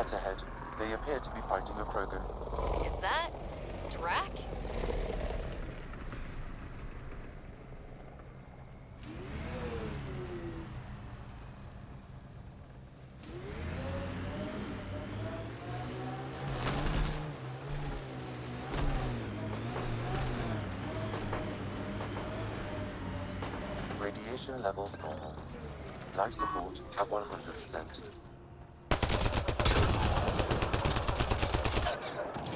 Ket ahead. They appear to be fighting a Krogan. Is that Drac? Radiation levels normal. Life support at 100%.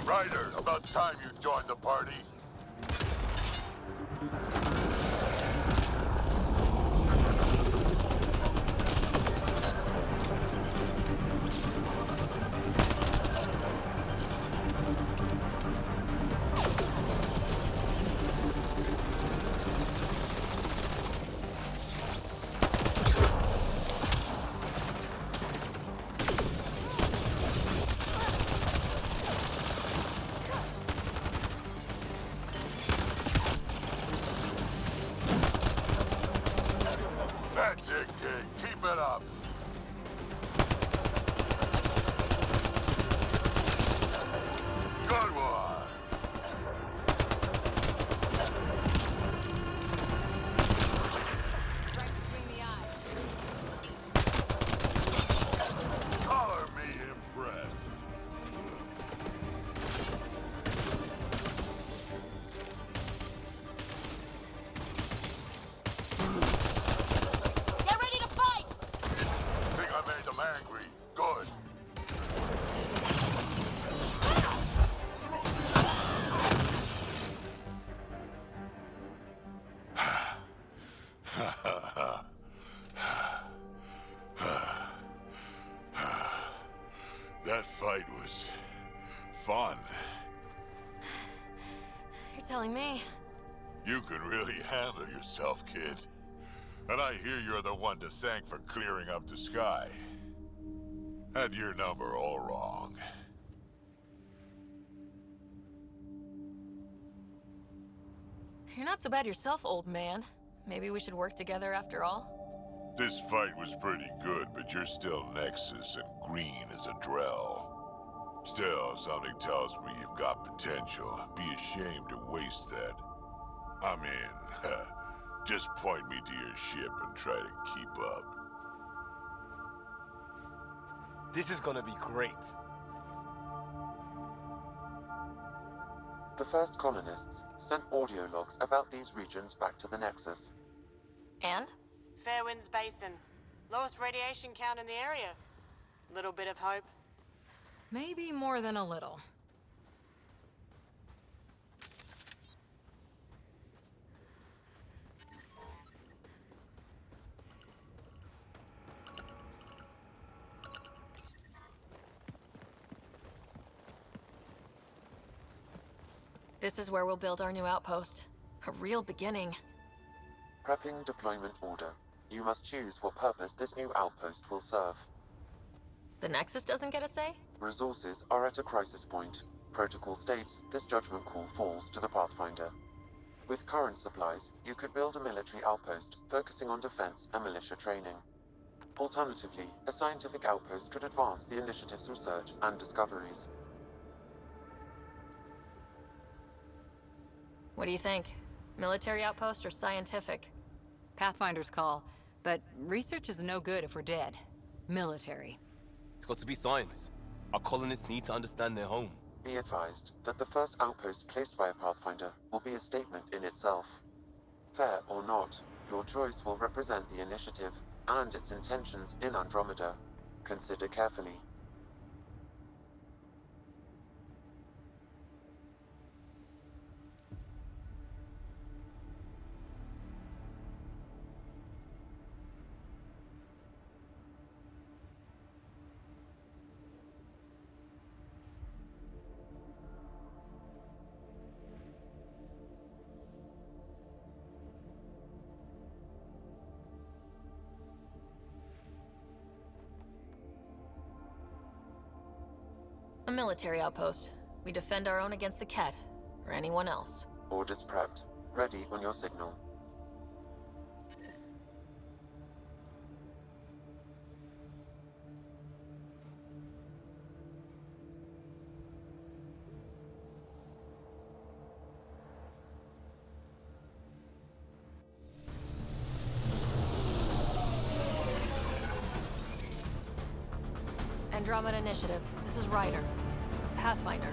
Ryder, about time you joined the party. That's it, kid. Keep it up. Good one. Right between the eyes. Color me impressed. Get ready to fight! Think I made them angry. Good. That fight was fun. You're telling me. You can really handle yourself, kid. And I hear you're the one to thank for clearing up the sky. Had your number all wrong. You're not so bad yourself, old man. Maybe we should work together after all? This fight was pretty good, but you're still Nexus and green as a Drell. Still, something tells me you've got potential. Be ashamed to waste that. I mean, just point me to your ship and try to keep up. This is gonna be great. The first colonists sent audio logs about these regions back to the Nexus. And? Fairwinds Basin. Lowest radiation count in the area. Little bit of hope. Maybe more than a little. This is where we'll build our new outpost. A real beginning. Prepping deployment order. You must choose what purpose this new outpost will serve. The Nexus doesn't get a say? Resources are at a crisis point. Protocol states this judgment call falls to the Pathfinder. With current supplies, you could build a military outpost focusing on defense and militia training. Alternatively, a scientific outpost could advance the initiative's research and discoveries. What do you think? Military outpost or scientific? Pathfinder's call, but research is no good if we're dead. Military. It's got to be science. Our colonists need to understand their home. Be advised that the first outpost placed by a Pathfinder will be a statement in itself. Fair or not, your choice will represent the initiative and its intentions in Andromeda. Consider carefully. A military outpost. We defend our own against the Ket, or anyone else. Orders prepped. Ready on your signal. Andromeda Initiative. This is Ryder. Pathfinder.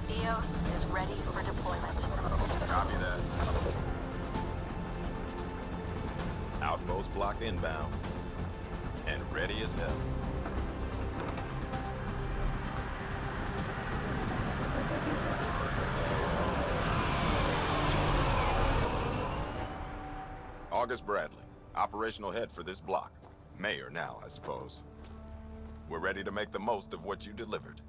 EOS is ready for deployment. Copy that. Outpost block inbound. And ready as hell. August Bradley, operational head for this block. Mayor now, I suppose. We're ready to make the most of what you delivered.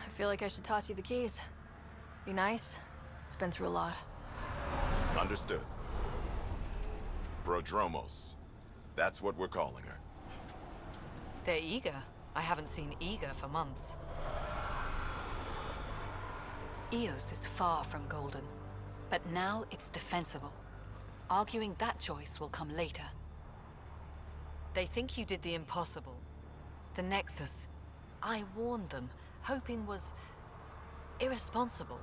I feel like I should toss you the keys. Be nice. It's been through a lot. Understood. Prodromos. That's what we're calling her. They're eager. I haven't seen eager for months. EOS is far from golden, but now it's defensible. Arguing that choice will come later. They think you did the impossible. The Nexus. I warned them, hoping was irresponsible.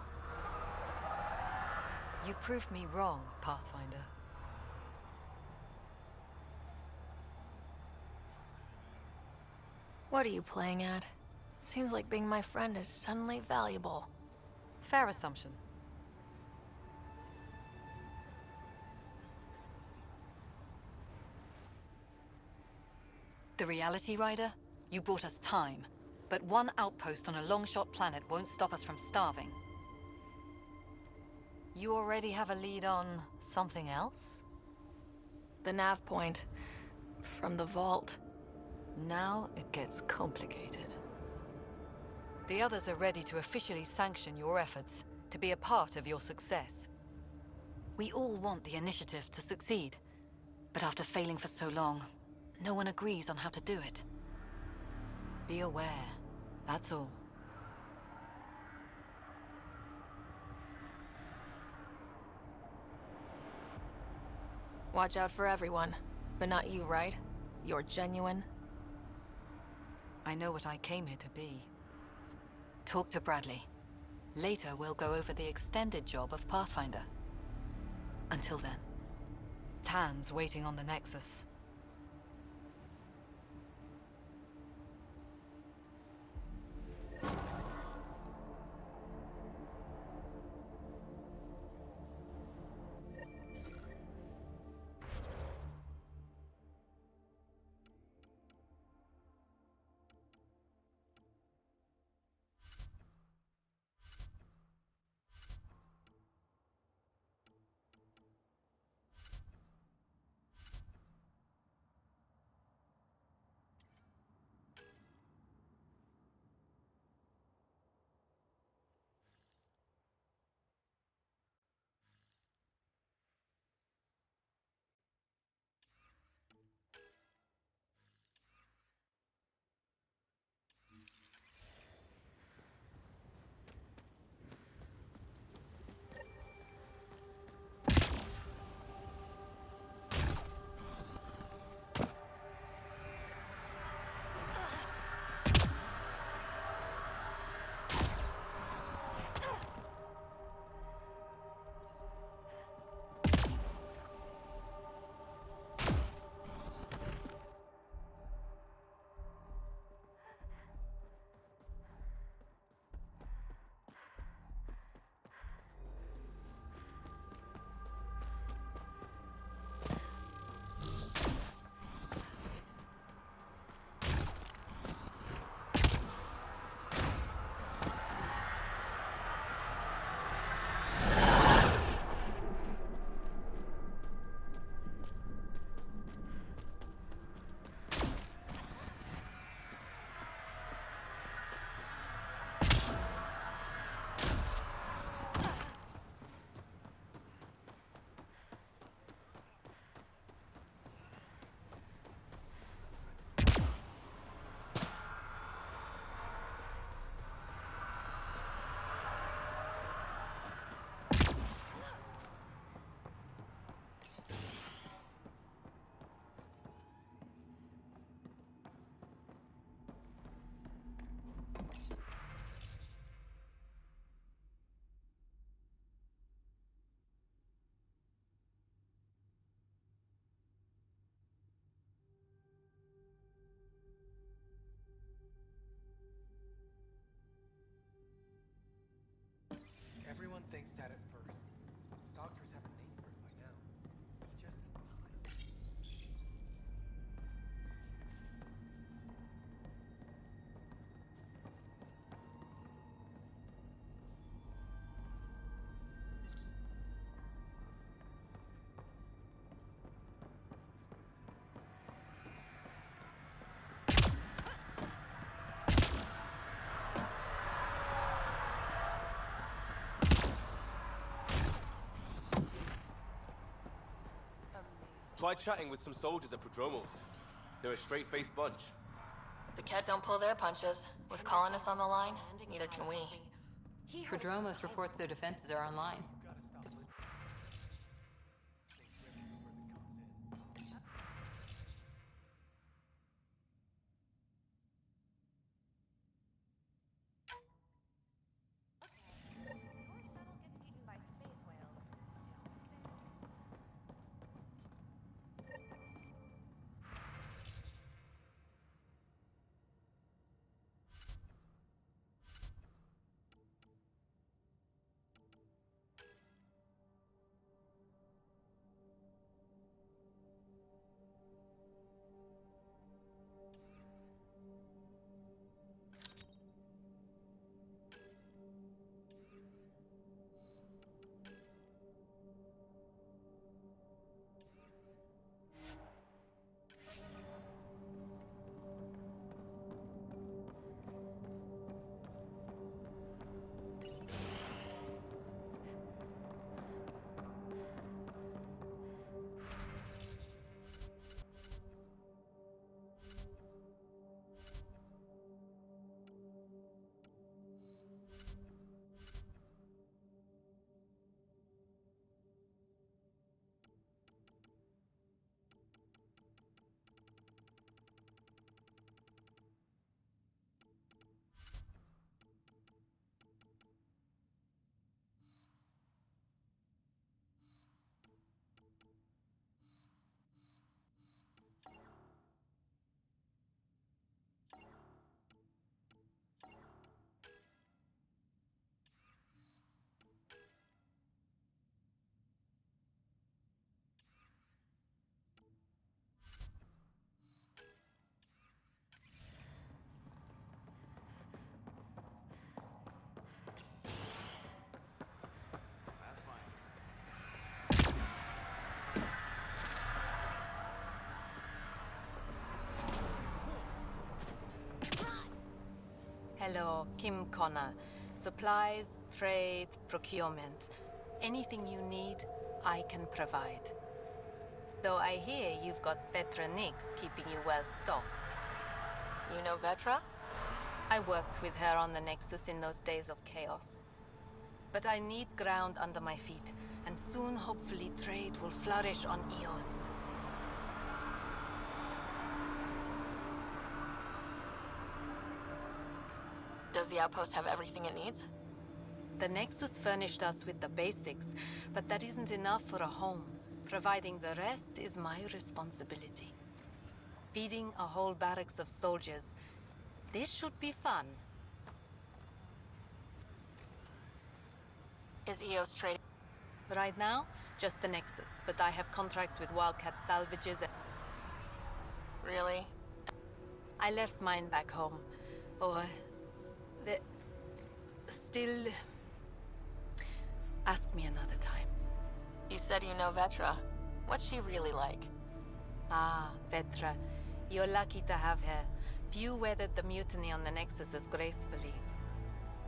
You proved me wrong, Pathfinder. What are you playing at? Seems like being my friend is suddenly valuable. Fair assumption. The reality, Ryder? You bought us time, but one outpost on a long-shot planet won't stop us from starving. You already have a lead on something else? The nav point. From the vault. Now it gets complicated. The others are ready to officially sanction your efforts, to be a part of your success. We all want the initiative to succeed, but after failing for so long, no one agrees on how to do it. Be aware, that's all. Watch out for everyone. But not you, right? You're genuine. I know what I came here to be. Talk to Bradley. Later, we'll go over the extended job of Pathfinder. Until then, Tan's waiting on the Nexus. thinks that at first. Doctors have a name for it by now. He just needs time. Try chatting with some soldiers at Prodromos. They're a straight-faced bunch. The Ket don't pull their punches. With colonists on the line, neither can we. Prodromos reports their defenses are online. Hello, Kim Connor. Supplies, trade, procurement. Anything you need, I can provide. Though I hear you've got Vetra Nix keeping you well stocked. You know Vetra? I worked with her on the Nexus in those days of chaos. But I need ground under my feet, and soon hopefully trade will flourish on EOS. Does the outpost have everything it needs? The Nexus furnished us with the basics, but that isn't enough for a home. Providing the rest is my responsibility. Feeding a whole barracks of soldiers. This should be fun. Is EOS trading? Right now, just the Nexus, but I have contracts with Wildcat salvages and... Really? I left mine back home. Or... Still... Ask me another time. You said you know Vetra. What's she really like? Ah, Vetra. You're lucky to have her. Few weathered the mutiny on the Nexus as gracefully.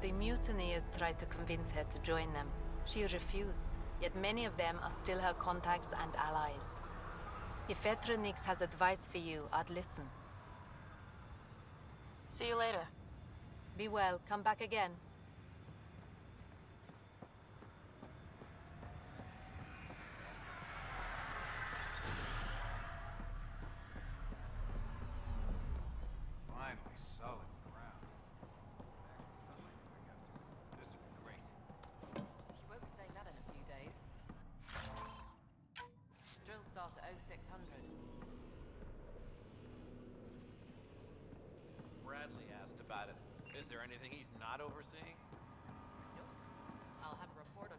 The mutineers tried to convince her to join them. She refused, yet many of them are still her contacts and allies. If Vetra Nix has advice for you, I'd listen. See you later. Be well. Come back again. Finally, solid ground. This will be great. You won't be saying that in a few days. Drill start at 0600. Bradley asked about it. Is there anything he's not overseeing? Nope. I'll have a report on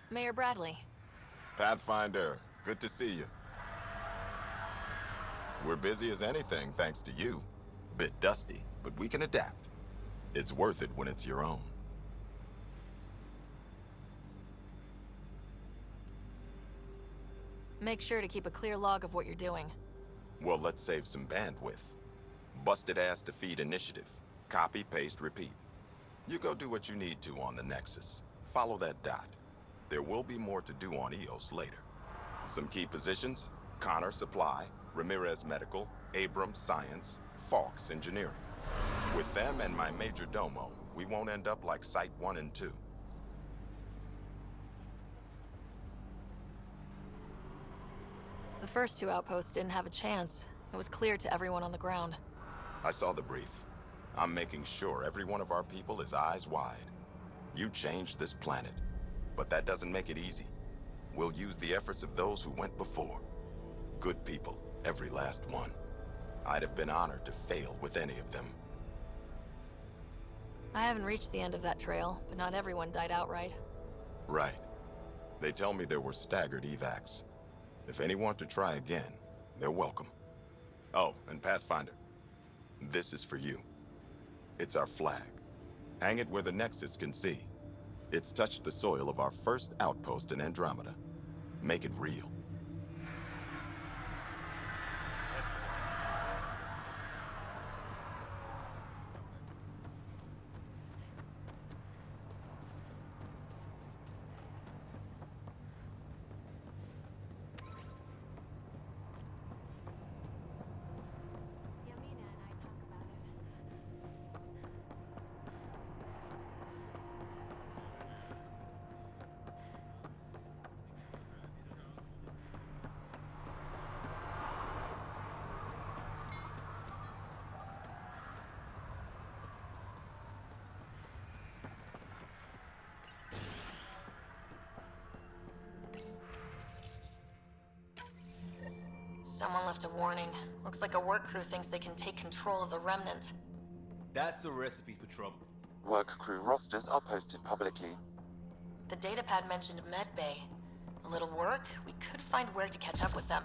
Mayor Bradley. Pathfinder, good to see you. We're busy as anything thanks to you. Bit dusty, but we can adapt. It's worth it when it's your own. Make sure to keep a clear log of what you're doing. Well, let's save some bandwidth. Busted ass to feed initiative. Copy, paste, repeat. You go do what you need to on the Nexus. Follow that dot. There will be more to do on EOS later. Some key positions: Connor Supply, Ramirez Medical, Abrams Science, Fawkes Engineering. With them and my major domo, we won't end up like Site 1 and 2. The first two outposts didn't have a chance. It was clear to everyone on the ground. I saw the brief. I'm making sure every one of our people is eyes wide. You changed this planet, but that doesn't make it easy. We'll use the efforts of those who went before. Good people, every last one. I'd have been honored to fail with any of them. I haven't reached the end of that trail, but not everyone died outright. Right. They tell me there were staggered evacs. If any want to try again, they're welcome. Oh, and Pathfinder, this is for you. It's our flag. Hang it where the Nexus can see. It's touched the soil of our first outpost in Andromeda. Make it real. Someone left a warning. Looks like a work crew thinks they can take control of the Remnant. That's a recipe for trouble. Work crew rosters are posted publicly. The datapad mentioned Medbay. A little work, we could find where to catch up with them.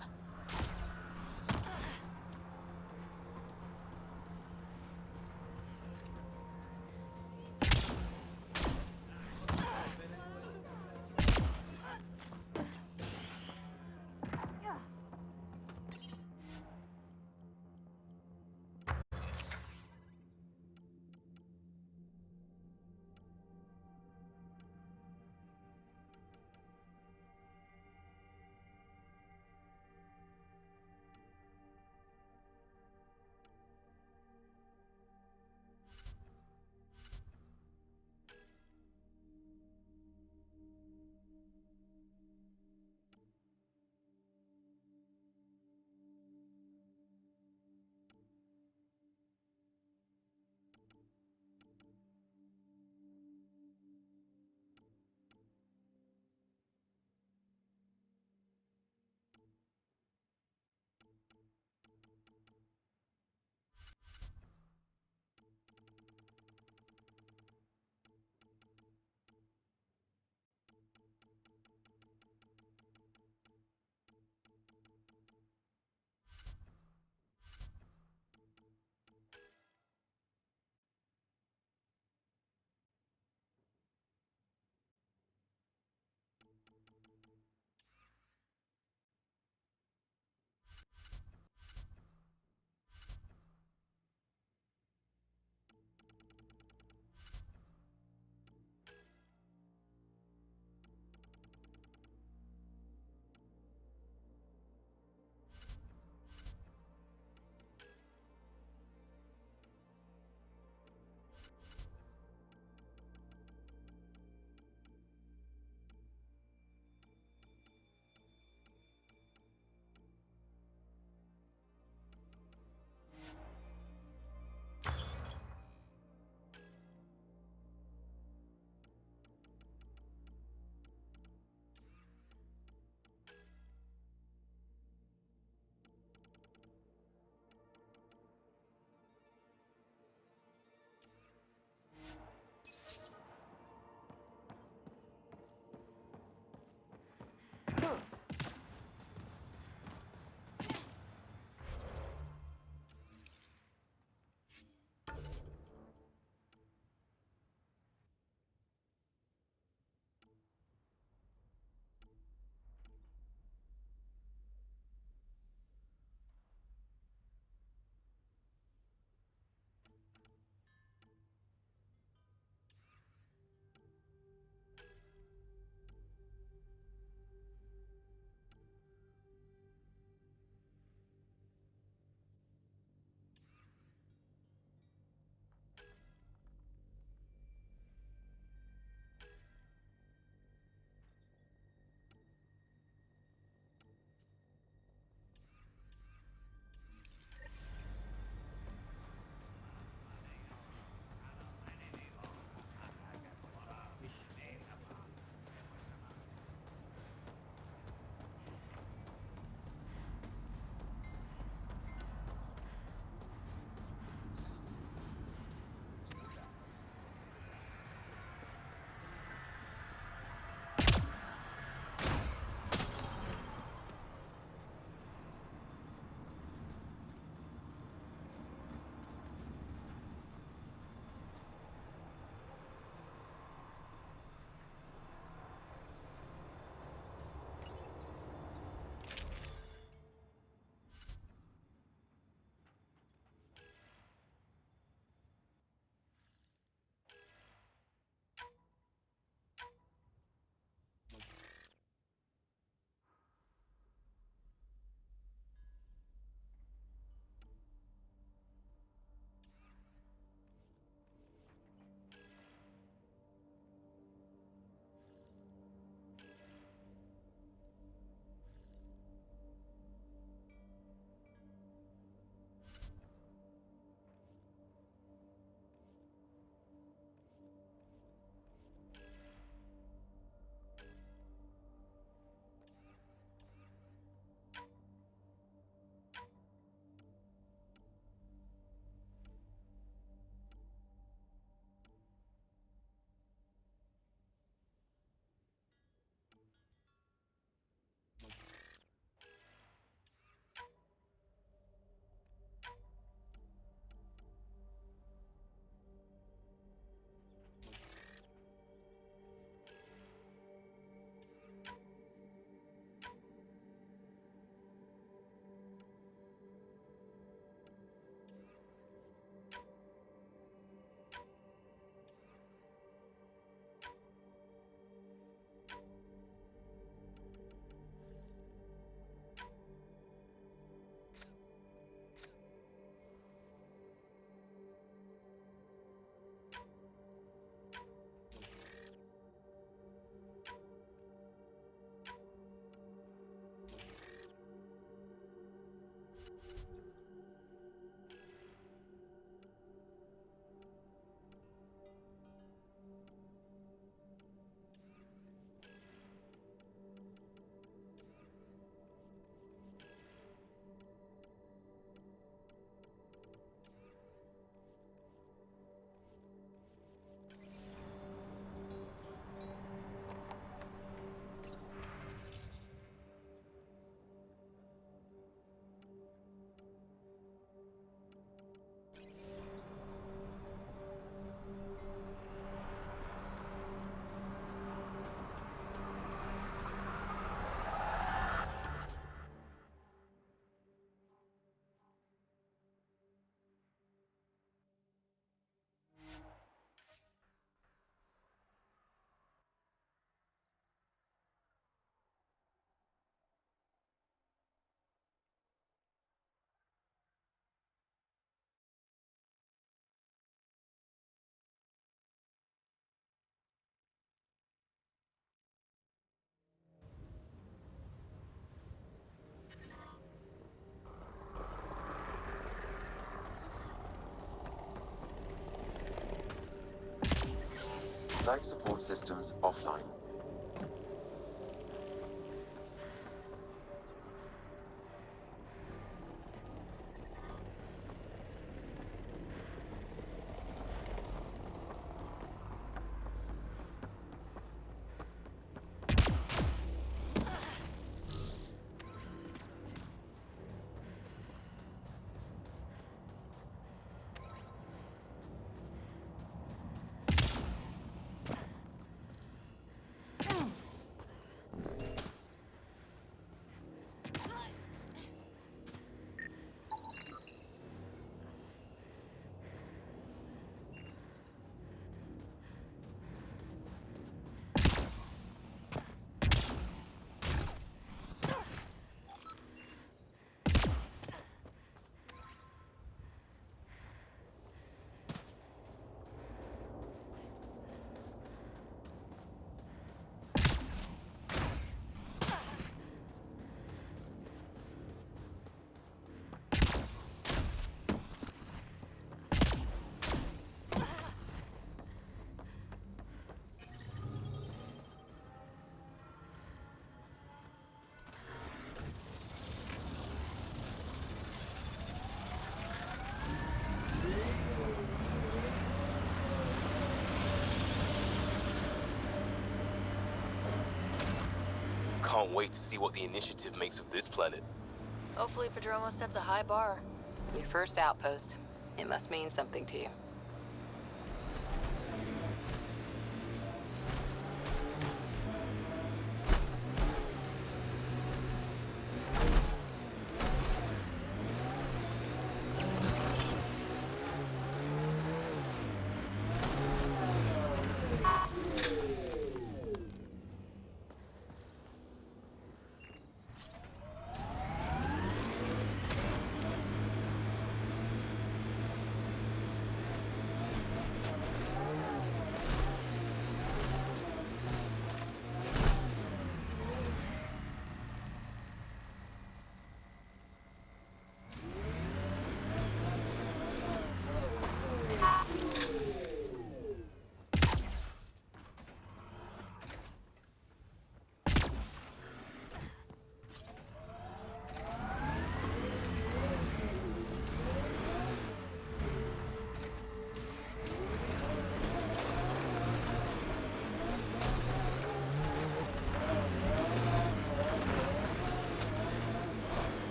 life support systems offline. Can't wait to see what the initiative makes of this planet. Hopefully Padromo sets a high bar. Your first outpost. It must mean something to you.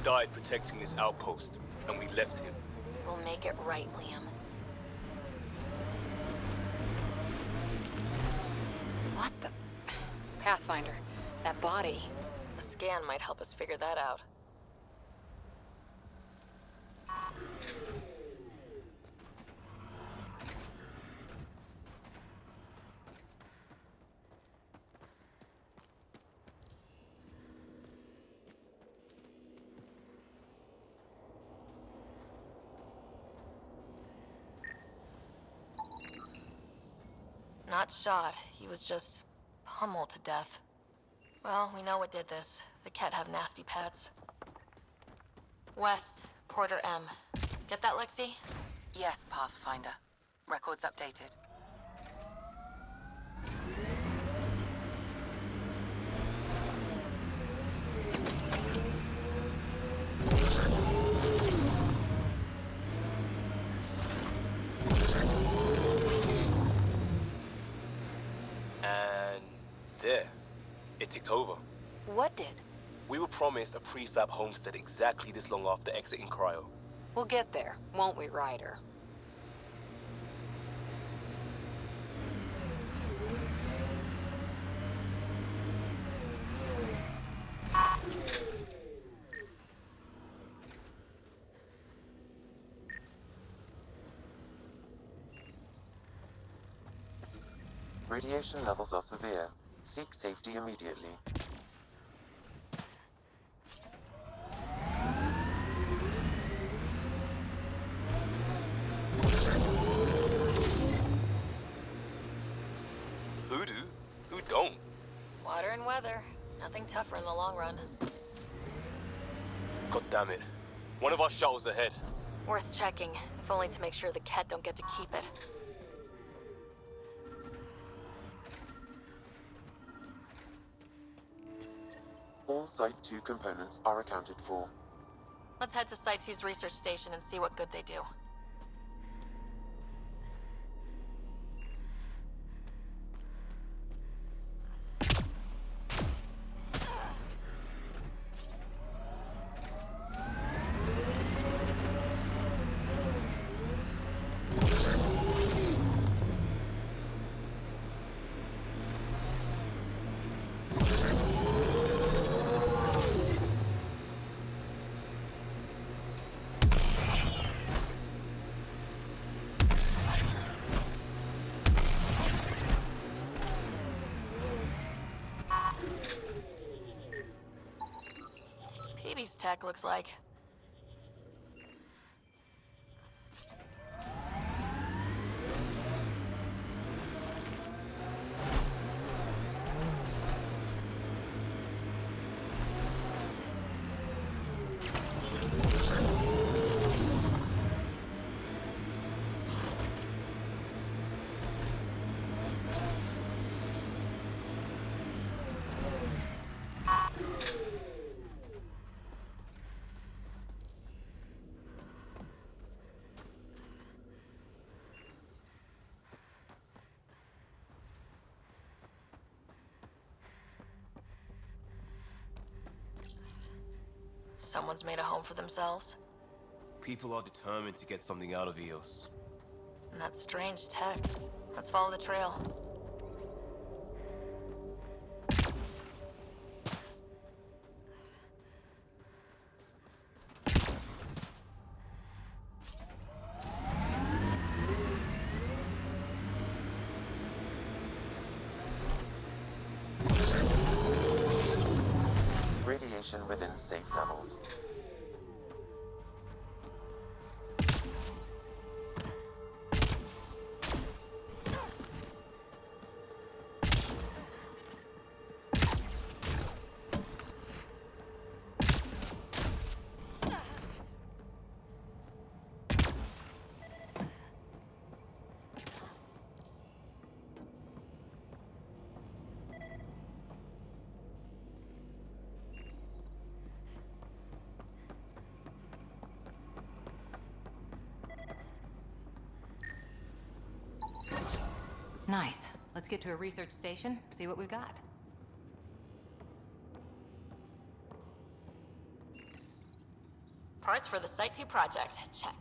Died protecting this outpost, and we left him. We'll make it right, Liam. What the... Pathfinder, that body. A scan might help us figure that out. Not shot. He was just pummeled to death. Well, we know what did this. The Ket have nasty pets. West, Porter M. Get that, Lexi? Yes, Pathfinder. Records updated. And there, it ticked over. What did? We were promised a prefab homestead exactly this long after exiting Cryo. We'll get there, won't we, Ryder? Radiation levels are severe. Seek safety immediately. Who do? Who don't? Water and weather. Nothing tougher in the long run. God damn it. One of our shuttles ahead. Worth checking, if only to make sure the Ket don't get to keep it. all Site 2 components are accounted for. Let's head to Site 2's research station and see what good they do. PB's tech looks like. Someone's made a home for themselves. People are determined to get something out of EOS. And that strange tech. Let's follow the trail. Radiation within safe levels. Nice. Let's get to a research station, see what we've got. Parts for the Site 2 project. Check.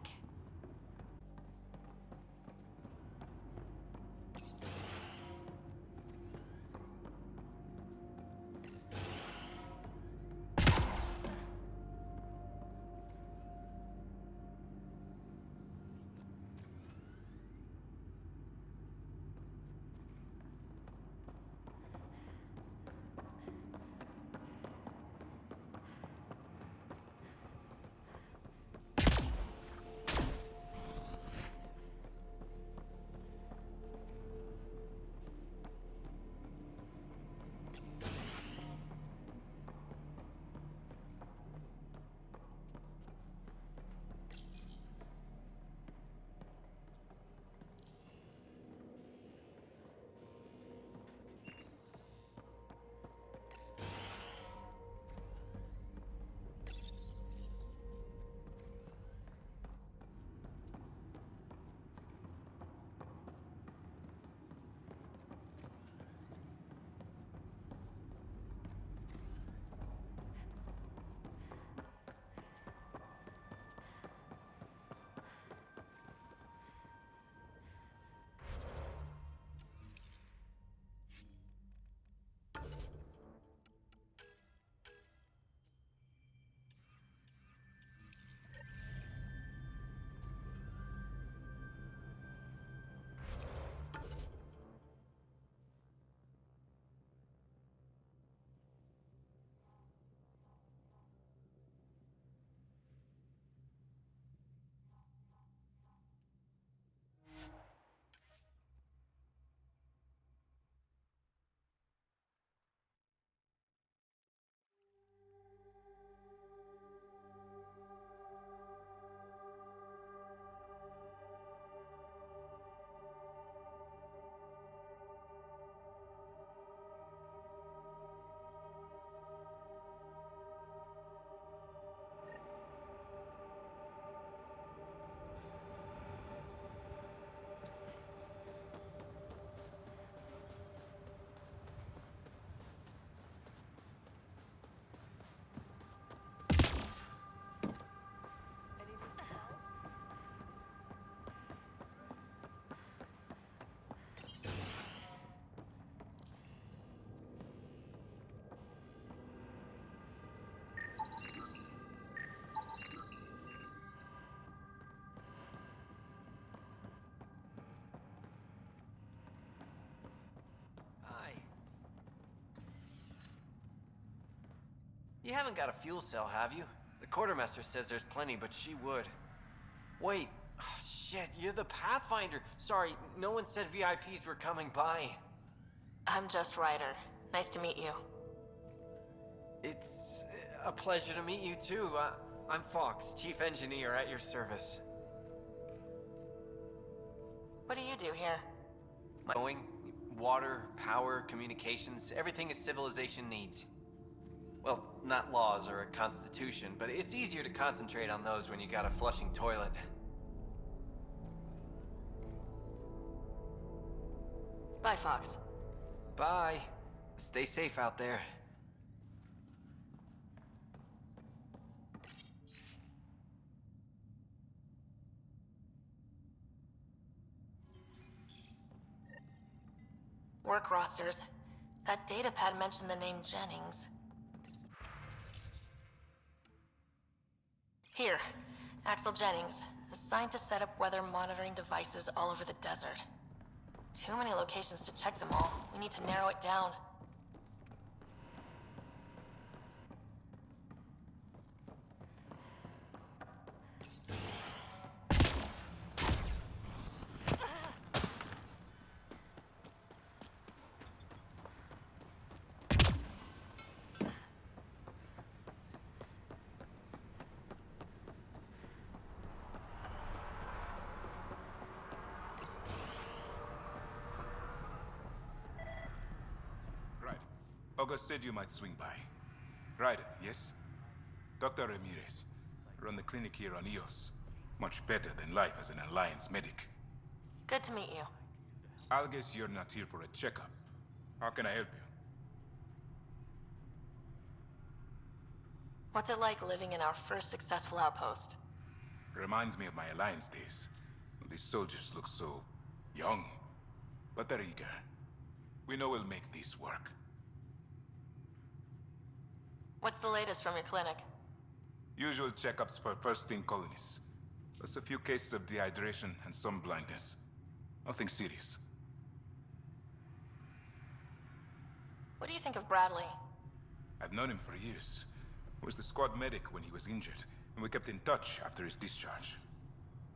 Hi. You haven't got a fuel cell, have you? The quartermaster says there's plenty, but she would. Wait. Oh, shit, you're the Pathfinder. Sorry, no one said VIPs were coming by. I'm just Ryder. Nice to meet you. It's a pleasure to meet you, too. I'm Fox, Chief Engineer at your service. What do you do here? Going, water, power, communications, everything a civilization needs. Well, not laws or a constitution, but it's easier to concentrate on those when you got a flushing toilet. Bye, Fox. Bye. Stay safe out there. Work rosters. That datapad mentioned the name Jennings. Here, Axel Jennings, assigned to set up weather monitoring devices all over the desert. Too many locations to check them all. We need to narrow it down. August said you might swing by. Ryder, yes? Dr. Ramirez. Run the clinic here on EOS. Much better than life as an Alliance medic. Good to meet you. I'll guess you're not here for a checkup. How can I help you? What's it like living in our first successful outpost? Reminds me of my Alliance days. These soldiers look so young, but they're eager. We know we'll make this work. What's the latest from your clinic? Usual checkups for first-in colonists. Plus a few cases of dehydration and some blindness. Nothing serious. What do you think of Bradley? I've known him for years. He was the squad medic when he was injured, and we kept in touch after his discharge.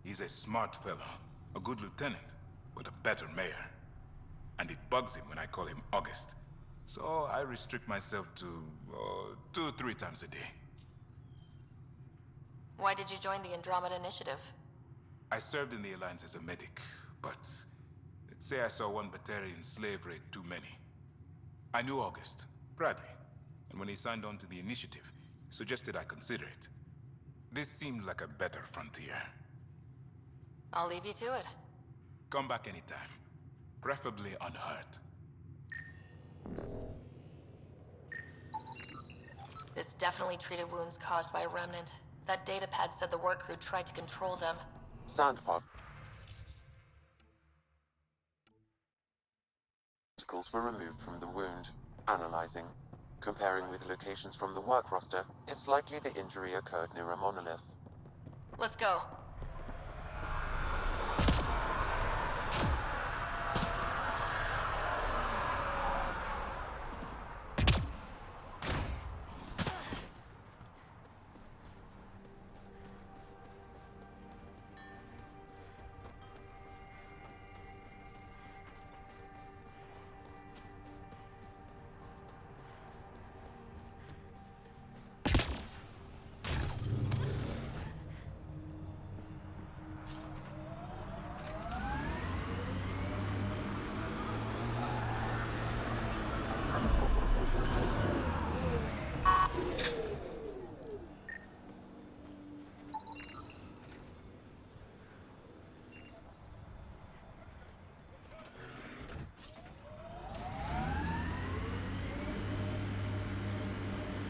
He's a smart fellow, a good lieutenant, but a better mayor. And it bugs him when I call him August. So I restrict myself to 2-3 times a day. Why did you join the Andromeda Initiative? I served in the Alliance as a medic, but let's say I saw one Batarian slave raid too many. I knew August, Bradley, and when he signed on to the Initiative, he suggested I consider it. This seemed like a better frontier. I'll leave you to it. Come back anytime, preferably unhurt. This definitely treated wounds caused by a remnant. That datapad said the work crew tried to control them. Sandpod. Particles were removed from the wound. Analyzing. Comparing with locations from the work roster, it's likely the injury occurred near a monolith. Let's go.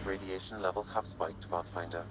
Radiation levels have spiked, Pathfinder.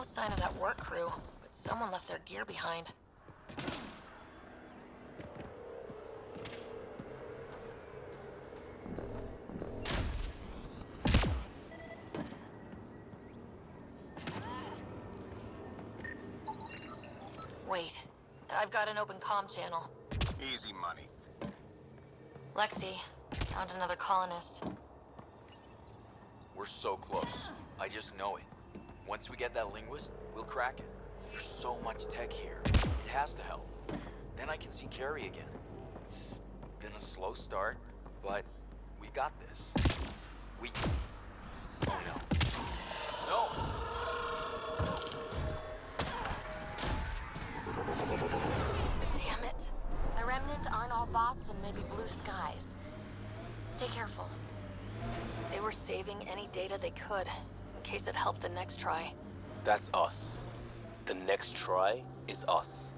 No sign of that work crew, but someone left their gear behind. Wait, I've got an open comm channel. Easy money. Lexi, found another colonist. We're so close. I just know it. Once we get that linguist, we'll crack it. There's so much tech here. It has to help. Then I can see Carrie again. It's been a slow start, but we got this. Oh no. No! Damn it. The Remnant aren't all bots and maybe blue skies. Stay careful. They were saving any data they could, in case it helped the next try. That's us. The next try is us.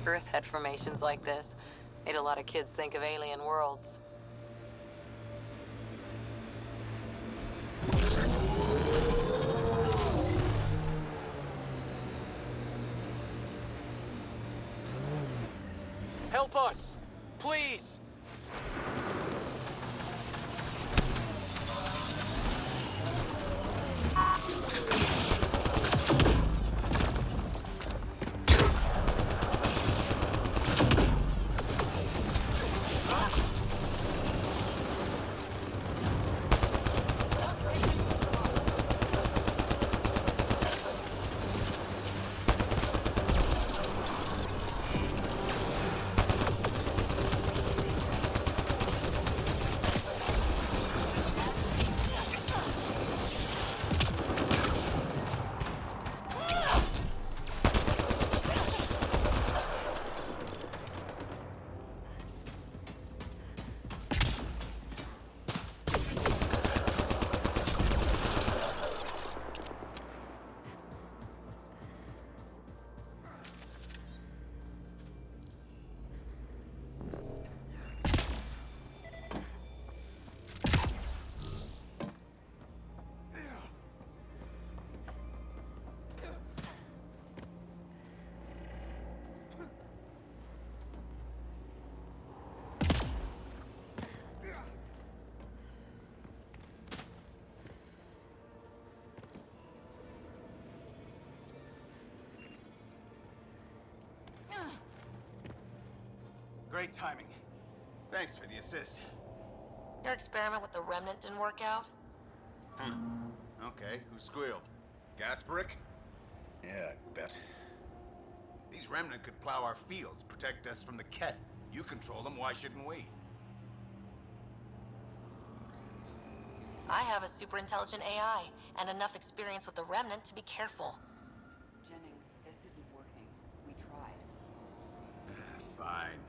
Earth had formations like this. Made a lot of kids think of alien worlds. Help us! Please! Great timing. Thanks for the assist. Your experiment with the Remnant didn't work out? Okay, who squealed? Gasparic? Yeah, I bet. These Remnant could plow our fields, protect us from the Kett. You control them, why shouldn't we? I have a super intelligent AI, and enough experience with the Remnant to be careful. Jennings, this isn't working. We tried. Fine.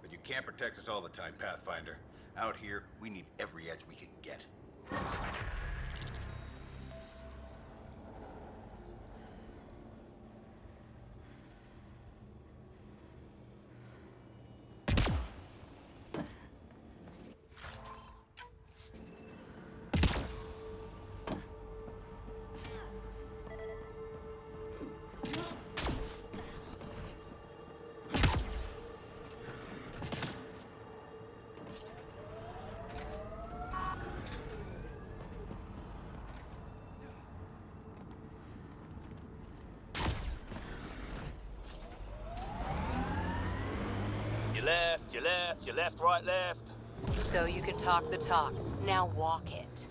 But you can't protect us all the time, Pathfinder. Out here, we need every edge we can get. You left, right, left. So you can talk the talk. Now walk it.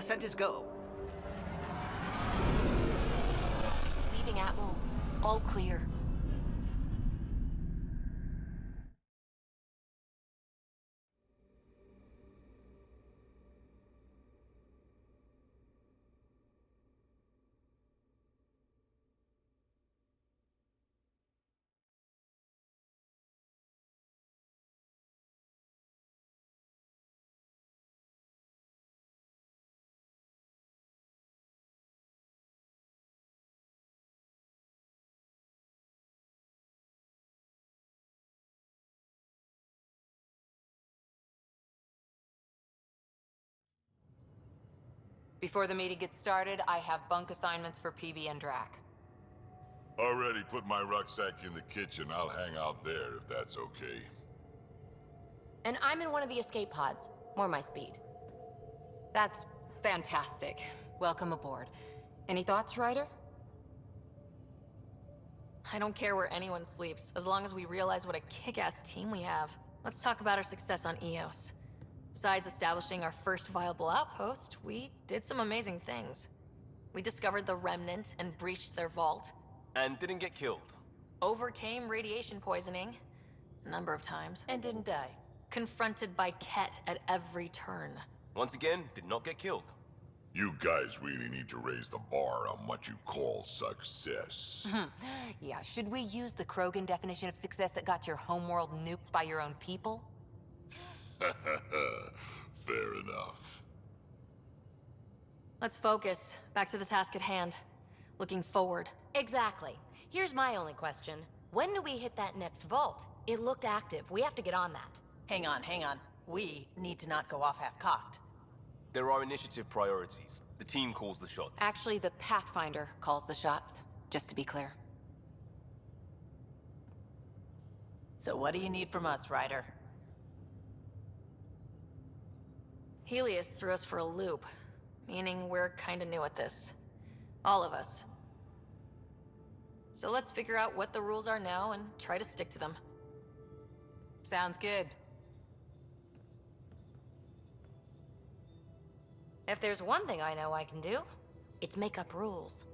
Ascent is go. Leaving Atmo. All clear. Before the meeting gets started, I have bunk assignments for PB and Drac. Already put my rucksack in the kitchen. I'll hang out there if that's okay. And I'm in one of the escape pods. More my speed. That's fantastic. Welcome aboard. Any thoughts, Ryder? I don't care where anyone sleeps, as long as we realize what a kick-ass team we have. Let's talk about our success on EOS. Besides establishing our first viable outpost, we did some amazing things. We discovered the Remnant and breached their vault. And didn't get killed. Overcame radiation poisoning a number of times. And didn't die. Confronted by Ket at every turn. Once again, did not get killed. You guys really need to raise the bar on what you call success. Yeah, should we use the Krogan definition of success that got your homeworld nuked by your own people? Fair enough. Let's focus. Back to the task at hand. Looking forward. Exactly. Here's my only question. When do we hit that next vault? It looked active. We have to get on that. Hang on, hang on. We need to not go off half-cocked. There are initiative priorities. The team calls the shots. Actually, the Pathfinder calls the shots, just to be clear. So what do you need from us, Ryder? Helios threw us for a loop, meaning we're kinda new at this. All of us. So let's figure out what the rules are now and try to stick to them. Sounds good. If there's one thing I know I can do, it's make up rules.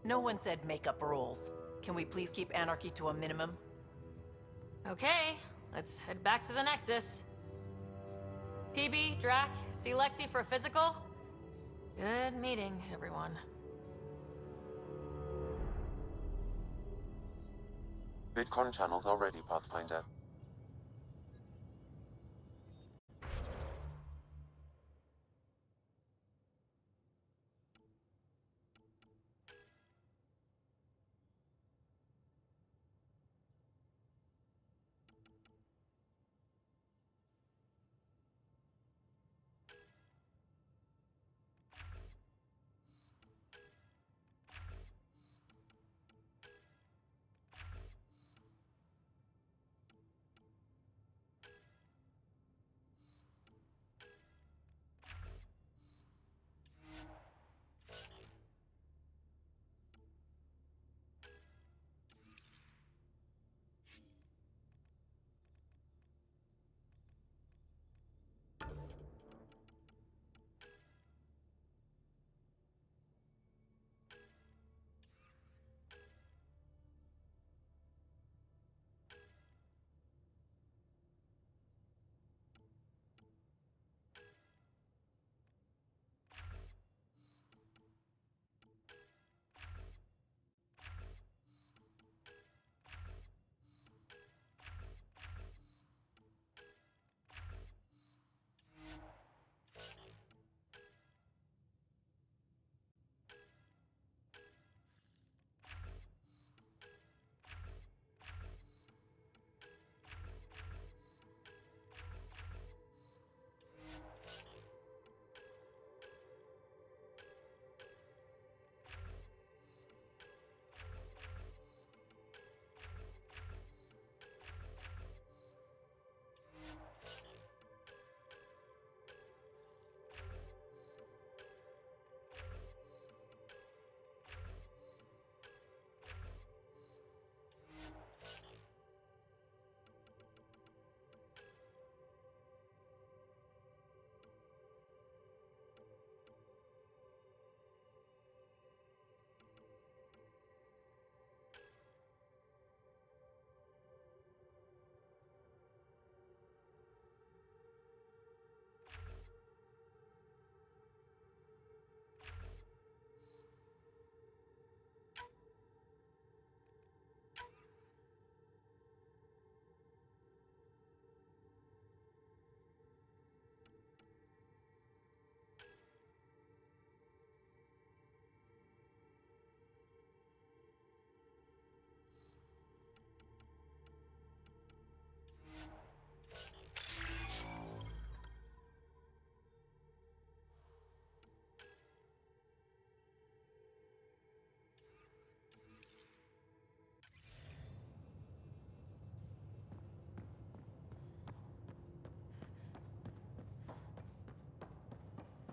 No one said make up rules. Can we please keep anarchy to a minimum? Okay, let's head back to the Nexus. PB, Drac, see Lexi for a physical? Good meeting, everyone. VidCon channels are ready, Pathfinder.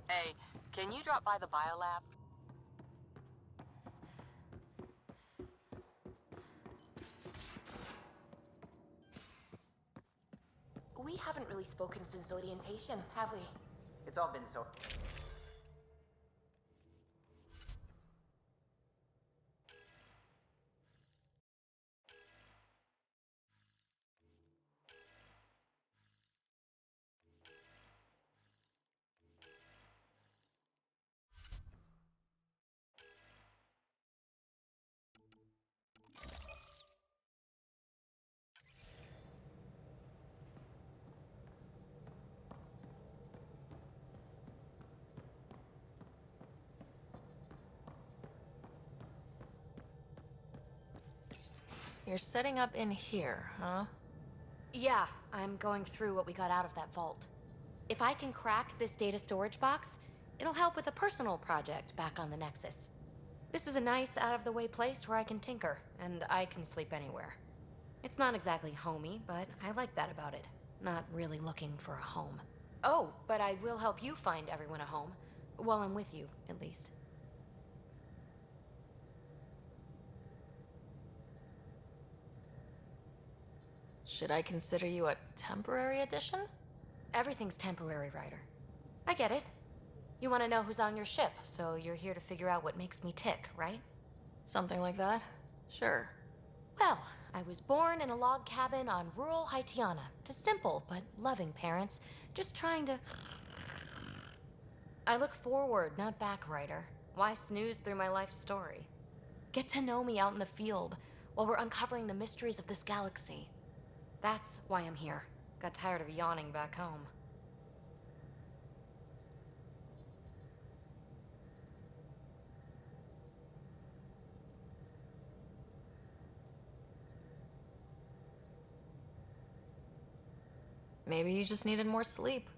Hey, can you drop by the biolab? We haven't really spoken since orientation, have we? It's all been so... You're setting up in here, huh? Yeah, I'm going through what we got out of that vault. If I can crack this data storage box, it'll help with a personal project back on the Nexus. This is a nice, out-of-the-way place where I can tinker, and I can sleep anywhere. It's not exactly homey, but I like that about it. Not really looking for a home. Oh, but I will help you find everyone a home. While I'm with you, at least. Should I consider you a temporary addition? Everything's temporary, Ryder. I get it. You want to know who's on your ship, so you're here to figure out what makes me tick, right? Something like that? Sure. Well, I was born in a log cabin on rural Haitiana to simple but loving parents, just trying to... I look forward, not back, Ryder. Why snooze through my life story? Get to know me out in the field while we're uncovering the mysteries of this galaxy. That's why I'm here. Got tired of yawning back home. Maybe you just needed more sleep.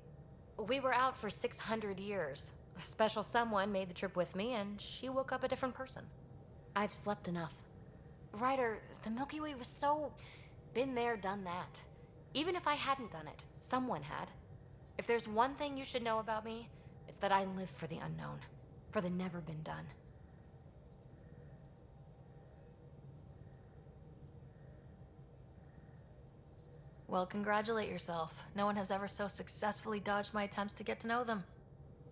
We were out for 600 years. A special someone made the trip with me, and she woke up a different person. I've slept enough. Ryder, the Milky Way was so... been there, done that. Even if I hadn't done it, someone had. If there's one thing you should know about me, it's that I live for the unknown. For the never been done. Well, congratulate yourself. No one has ever so successfully dodged my attempts to get to know them.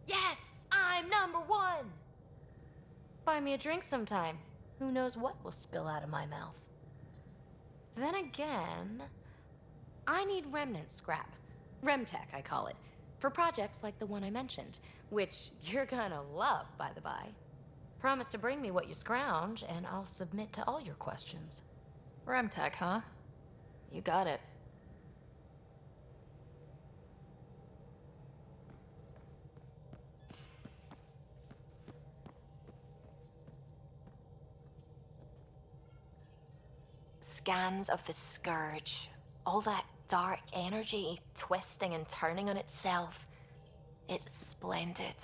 Yes! I'm #1! Buy me a drink sometime. Who knows what will spill out of my mouth. Then again, I need remnant scrap. Remtech, I call it. For projects like the one I mentioned, which you're gonna love, by the by. Promise to bring me what you scrounge, and I'll submit to all your questions. Remtech, huh? You got it. Scans of the Scourge. All that dark energy twisting and turning on itself. It's splendid.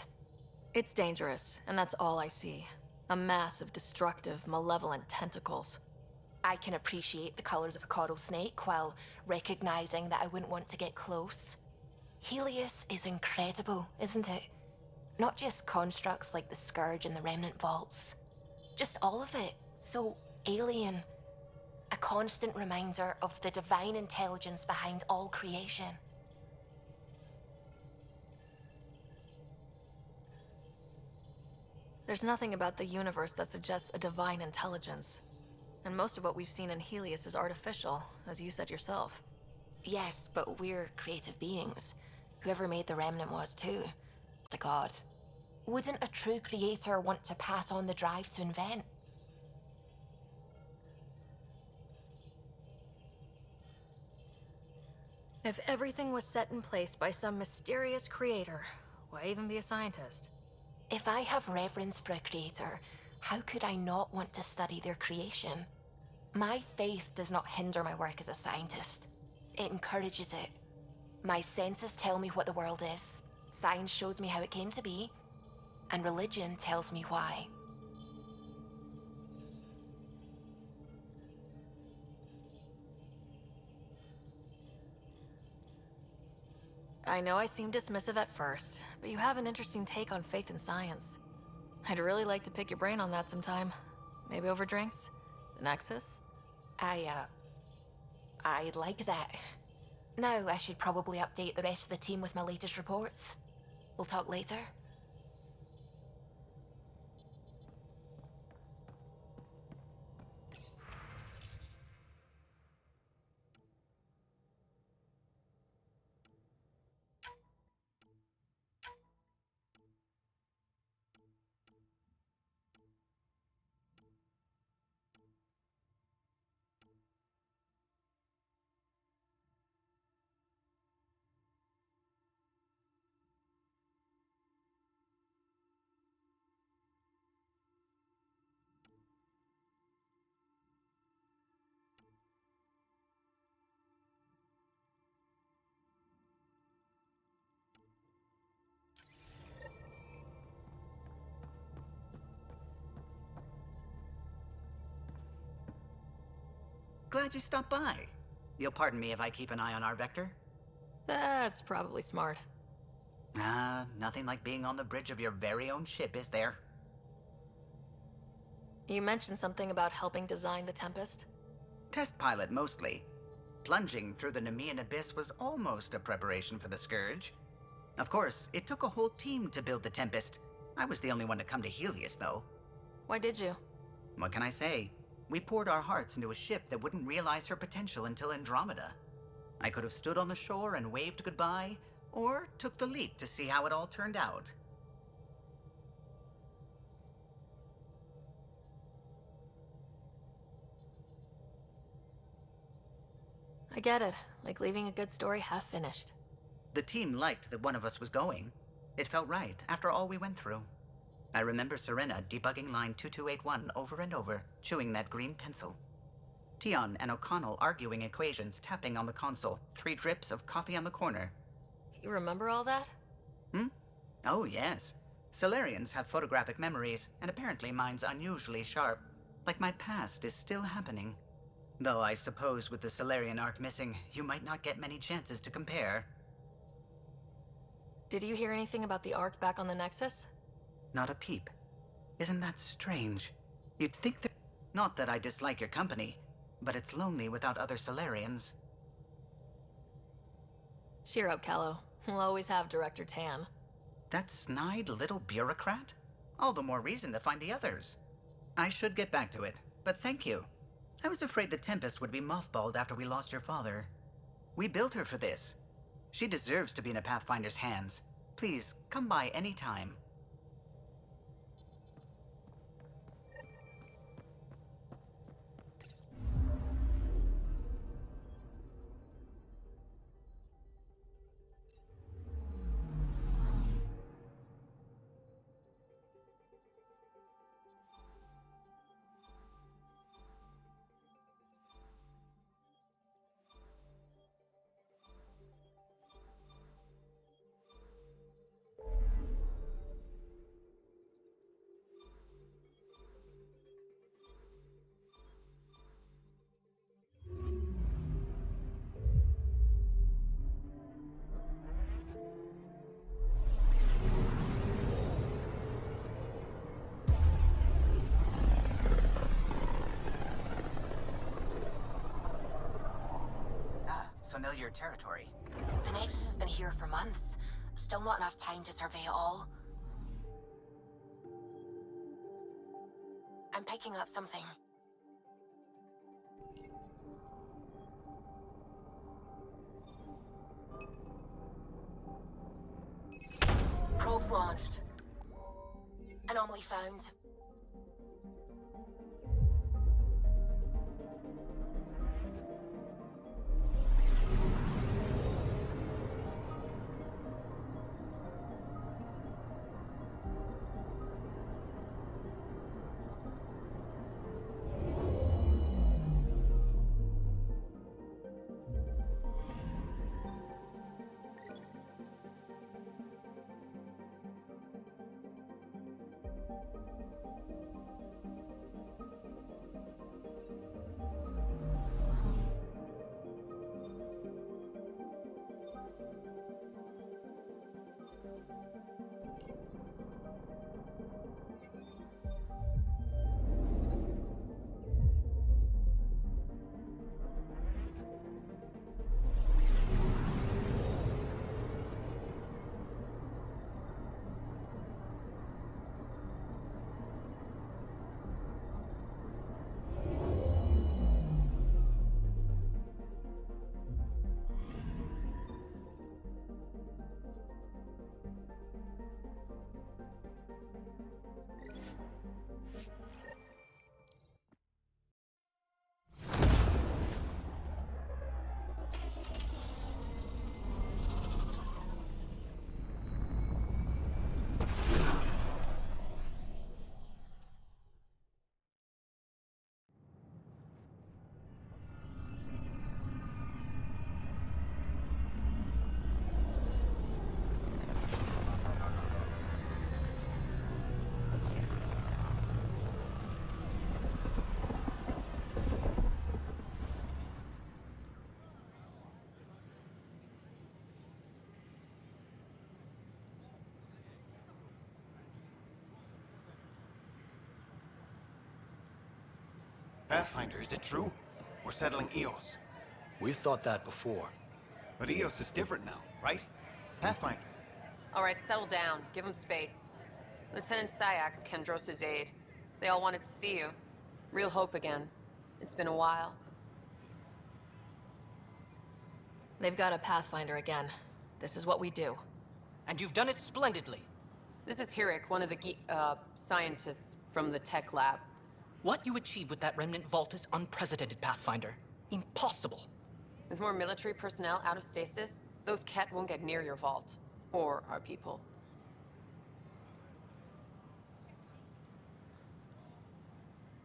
It's dangerous, and that's all I see. A mass of destructive, malevolent tentacles. I can appreciate the colors of a coral snake while recognizing that I wouldn't want to get close. Helios is incredible, isn't it? Not just constructs like the Scourge and the Remnant Vaults. Just all of it. So alien. A constant reminder of the divine intelligence behind all creation. There's nothing about the universe that suggests a divine intelligence. And most of what we've seen in Helios is artificial, as you said yourself. Yes, but we're creative beings. Whoever made the Remnant was too. The god. Wouldn't a true creator want to pass on the drive to invent? If everything was set in place by some mysterious creator, why even be a scientist? If I have reverence for a creator, how could I not want to study their creation? My faith does not hinder my work as a scientist. It encourages it. My senses tell me what the world is. Science shows me how it came to be. And religion tells me why. I know I seem dismissive at first, but you have an interesting take on faith and science. I'd really like to pick your brain on that sometime. Maybe over drinks? The Nexus? I'd like that. Now I should probably update the rest of the team with my latest reports. We'll talk later. Glad you stopped by. You'll pardon me if I keep an eye on our vector? That's probably smart. Nothing like being on the bridge of your very own ship, is there? You mentioned something about helping design the Tempest? Test pilot, mostly. Plunging through the Nemean abyss was almost a preparation for the Scourge. Of course, it took a whole team to build the Tempest. I was the only one to come to Helios, though. Why did you? What can I say? We poured our hearts into a ship that wouldn't realize her potential until Andromeda. I could have stood on the shore and waved goodbye, or took the leap to see how it all turned out. I get it. Like leaving a good story half finished. The team liked that one of us was going. It felt right after all we went through. I remember Serena debugging line 2281 over and over, chewing that green pencil. Tion and O'Connell arguing equations, tapping on the console, 3 drips of coffee on the corner. You remember all that? Oh, yes. Solarians have photographic memories, and apparently mine's unusually sharp. Like my past is still happening. Though I suppose with the Solarian arc missing, you might not get many chances to compare. Did you hear anything about the Ark back on the Nexus? Not a peep. Isn't that strange? You'd think that... Not that I dislike your company, but it's lonely without other Solarians. Cheer up, Callow. We'll always have Director Tan. That snide little bureaucrat? All the more reason to find the others. I should get back to it, but thank you. I was afraid the Tempest would be mothballed after we lost your father. We built her for this. She deserves to be in a Pathfinder's hands. Please, come by any time. Familiar territory. The Nexus has been here for months. Still not enough time to survey it all. I'm picking up something. Probes launched. Anomaly found. Pathfinder, is it true? We're settling EOS. We've thought that before. But EOS is different now, right? Pathfinder. All right, settle down. Give him space. Lieutenant Syax, Kendros' aide. They all wanted to see you. Real hope again. It's been a while. They've got a Pathfinder again. This is what we do. And you've done it splendidly. This is Hirik, one of the scientists from the tech lab. What you achieved with that remnant vault is unprecedented, Pathfinder. Impossible. With more military personnel out of stasis, those Ket won't get near your vault. Or our people.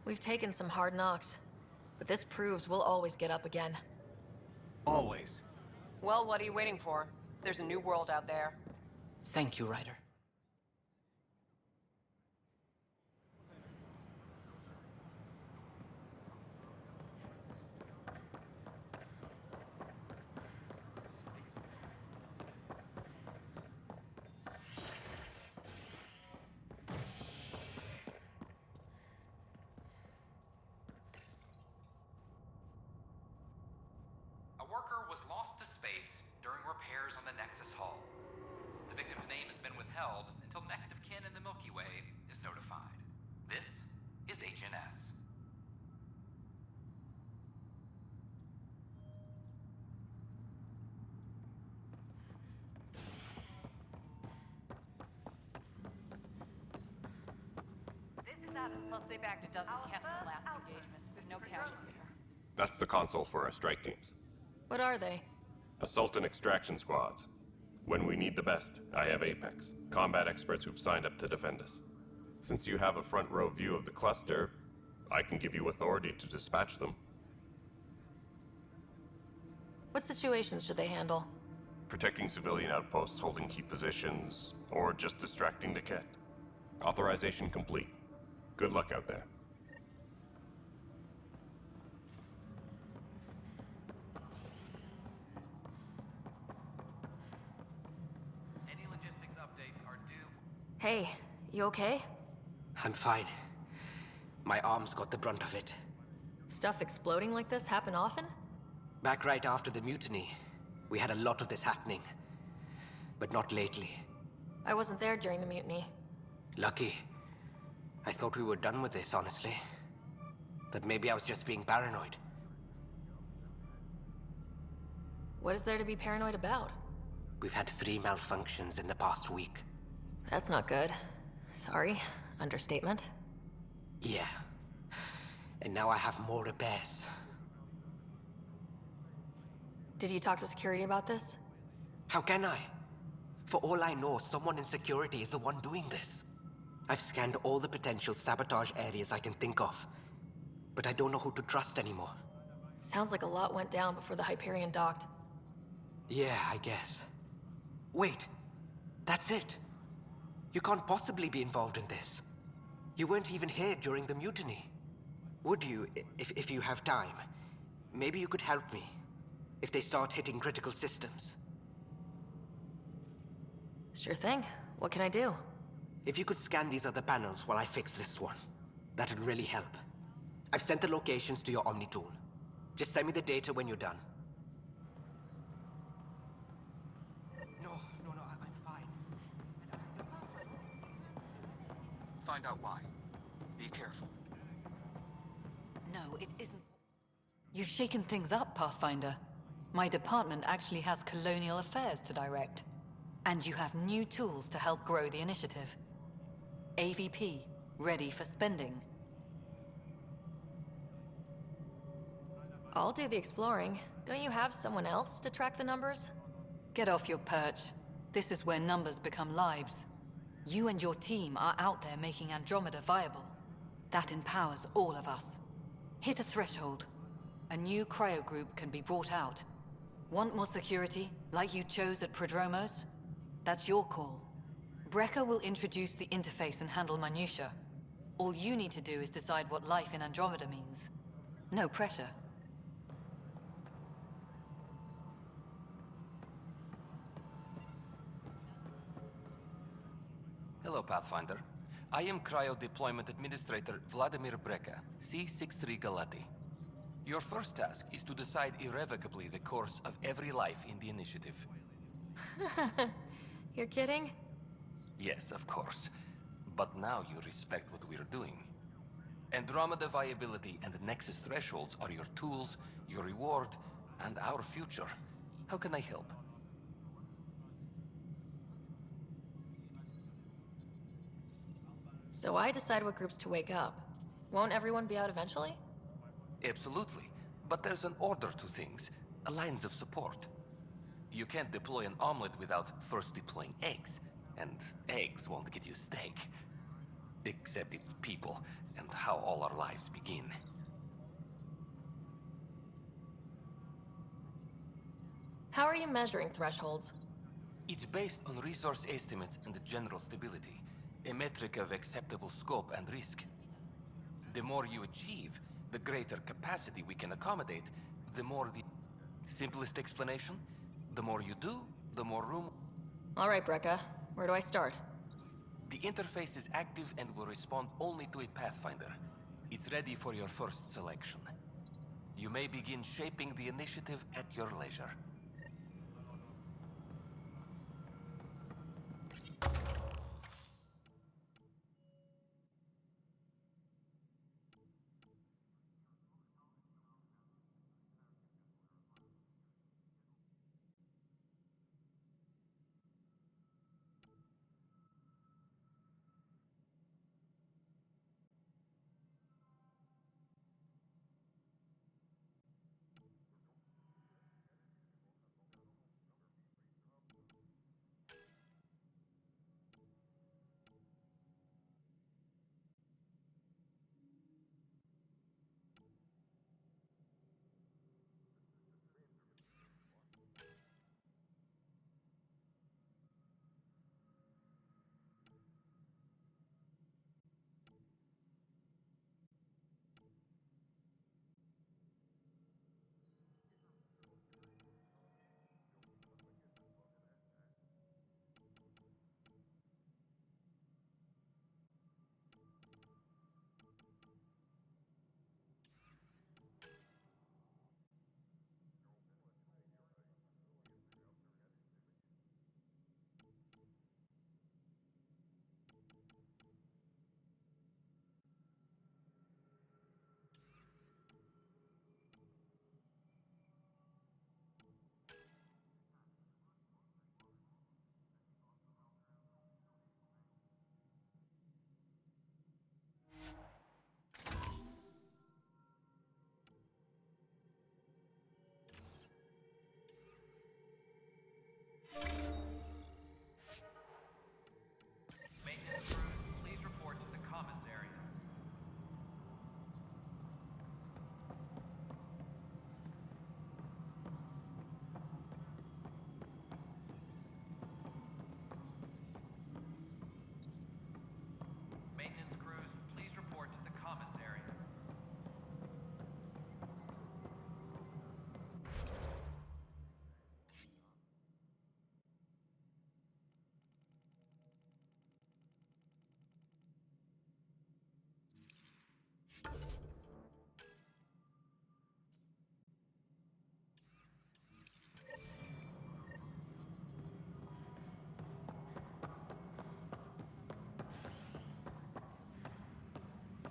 We've taken some hard knocks, but this proves we'll always get up again. Always. Well, what are you waiting for? There's a new world out there. Thank you, Ryder. Plus, they bagged a dozen Ket in the last engagement, with no casualties. That's the console for our strike teams. What are they? Assault and extraction squads. When we need the best, I have Apex, combat experts who've signed up to defend us. Since you have a front row view of the cluster, I can give you authority to dispatch them. What situations should they handle? Protecting civilian outposts holding key positions, or just distracting the Ket. Authorization complete. Good luck out there. Any logistics updates are due. Hey, you okay? I'm fine. My arms got the brunt of it. Stuff exploding like this happen often? Back right after the mutiny, we had a lot of this happening. But not lately. I wasn't there during the mutiny. Lucky. I thought we were done with this, honestly. That maybe I was just being paranoid. What is there to be paranoid about? We've had 3 malfunctions in the past week. That's not good. Sorry. Understatement. Yeah. And now I have more repairs. Did you talk to security about this? How can I? For all I know, someone in security is the one doing this. I've scanned all the potential sabotage areas I can think of, but I don't know who to trust anymore. Sounds like a lot went down before the Hyperion docked. Yeah, I guess. Wait, that's it. You can't possibly be involved in this. You weren't even here during the mutiny. Would you, if you have time? Maybe you could help me, if they start hitting critical systems. Sure thing. What can I do? If you could scan these other panels while I fix this one, that'd really help. I've sent the locations to your Omni tool. Just send me the data when you're done. No, I'm fine. Find out why. Be careful. No, it isn't. You've shaken things up, Pathfinder. My department actually has colonial affairs to direct. And you have new tools to help grow the initiative. AVP, ready for spending. I'll do the exploring. Don't you have someone else to track the numbers? Get off your perch. This is where numbers become lives. You and your team are out there making Andromeda viable. That empowers all of us. Hit a threshold. A new cryo group can be brought out. Want more security, like you chose at Prodromos? That's your call. Brecker will introduce the interface and handle minutiae. All you need to do is decide what life in Andromeda means. No pressure. Hello, Pathfinder. I am Cryo Deployment Administrator Vladimir Breca, C-63 Galati. Your first task is to decide irrevocably the course of every life in the initiative. You're kidding? Yes, of course. But now you respect what we're doing. Andromeda viability and Nexus thresholds are your tools, your reward, and our future. How can I help? So I decide what groups to wake up. Won't everyone be out eventually? Absolutely. But there's an order to things, lines of support. You can't deploy an omelet without first deploying eggs. And eggs won't get you steak. Except it's people, and how all our lives begin. How are you measuring thresholds? It's based on resource estimates and general stability, a metric of acceptable scope and risk. The more you achieve, the greater capacity we can accommodate, the more the... Simplest explanation? The more you do, the more room... All right, Brecca. Where do I start? The interface is active and will respond only to a Pathfinder. It's ready for your first selection. You may begin shaping the initiative at your leisure. Maintenance crews, please report to the commons area. Maintenance crews, please report to the commons area.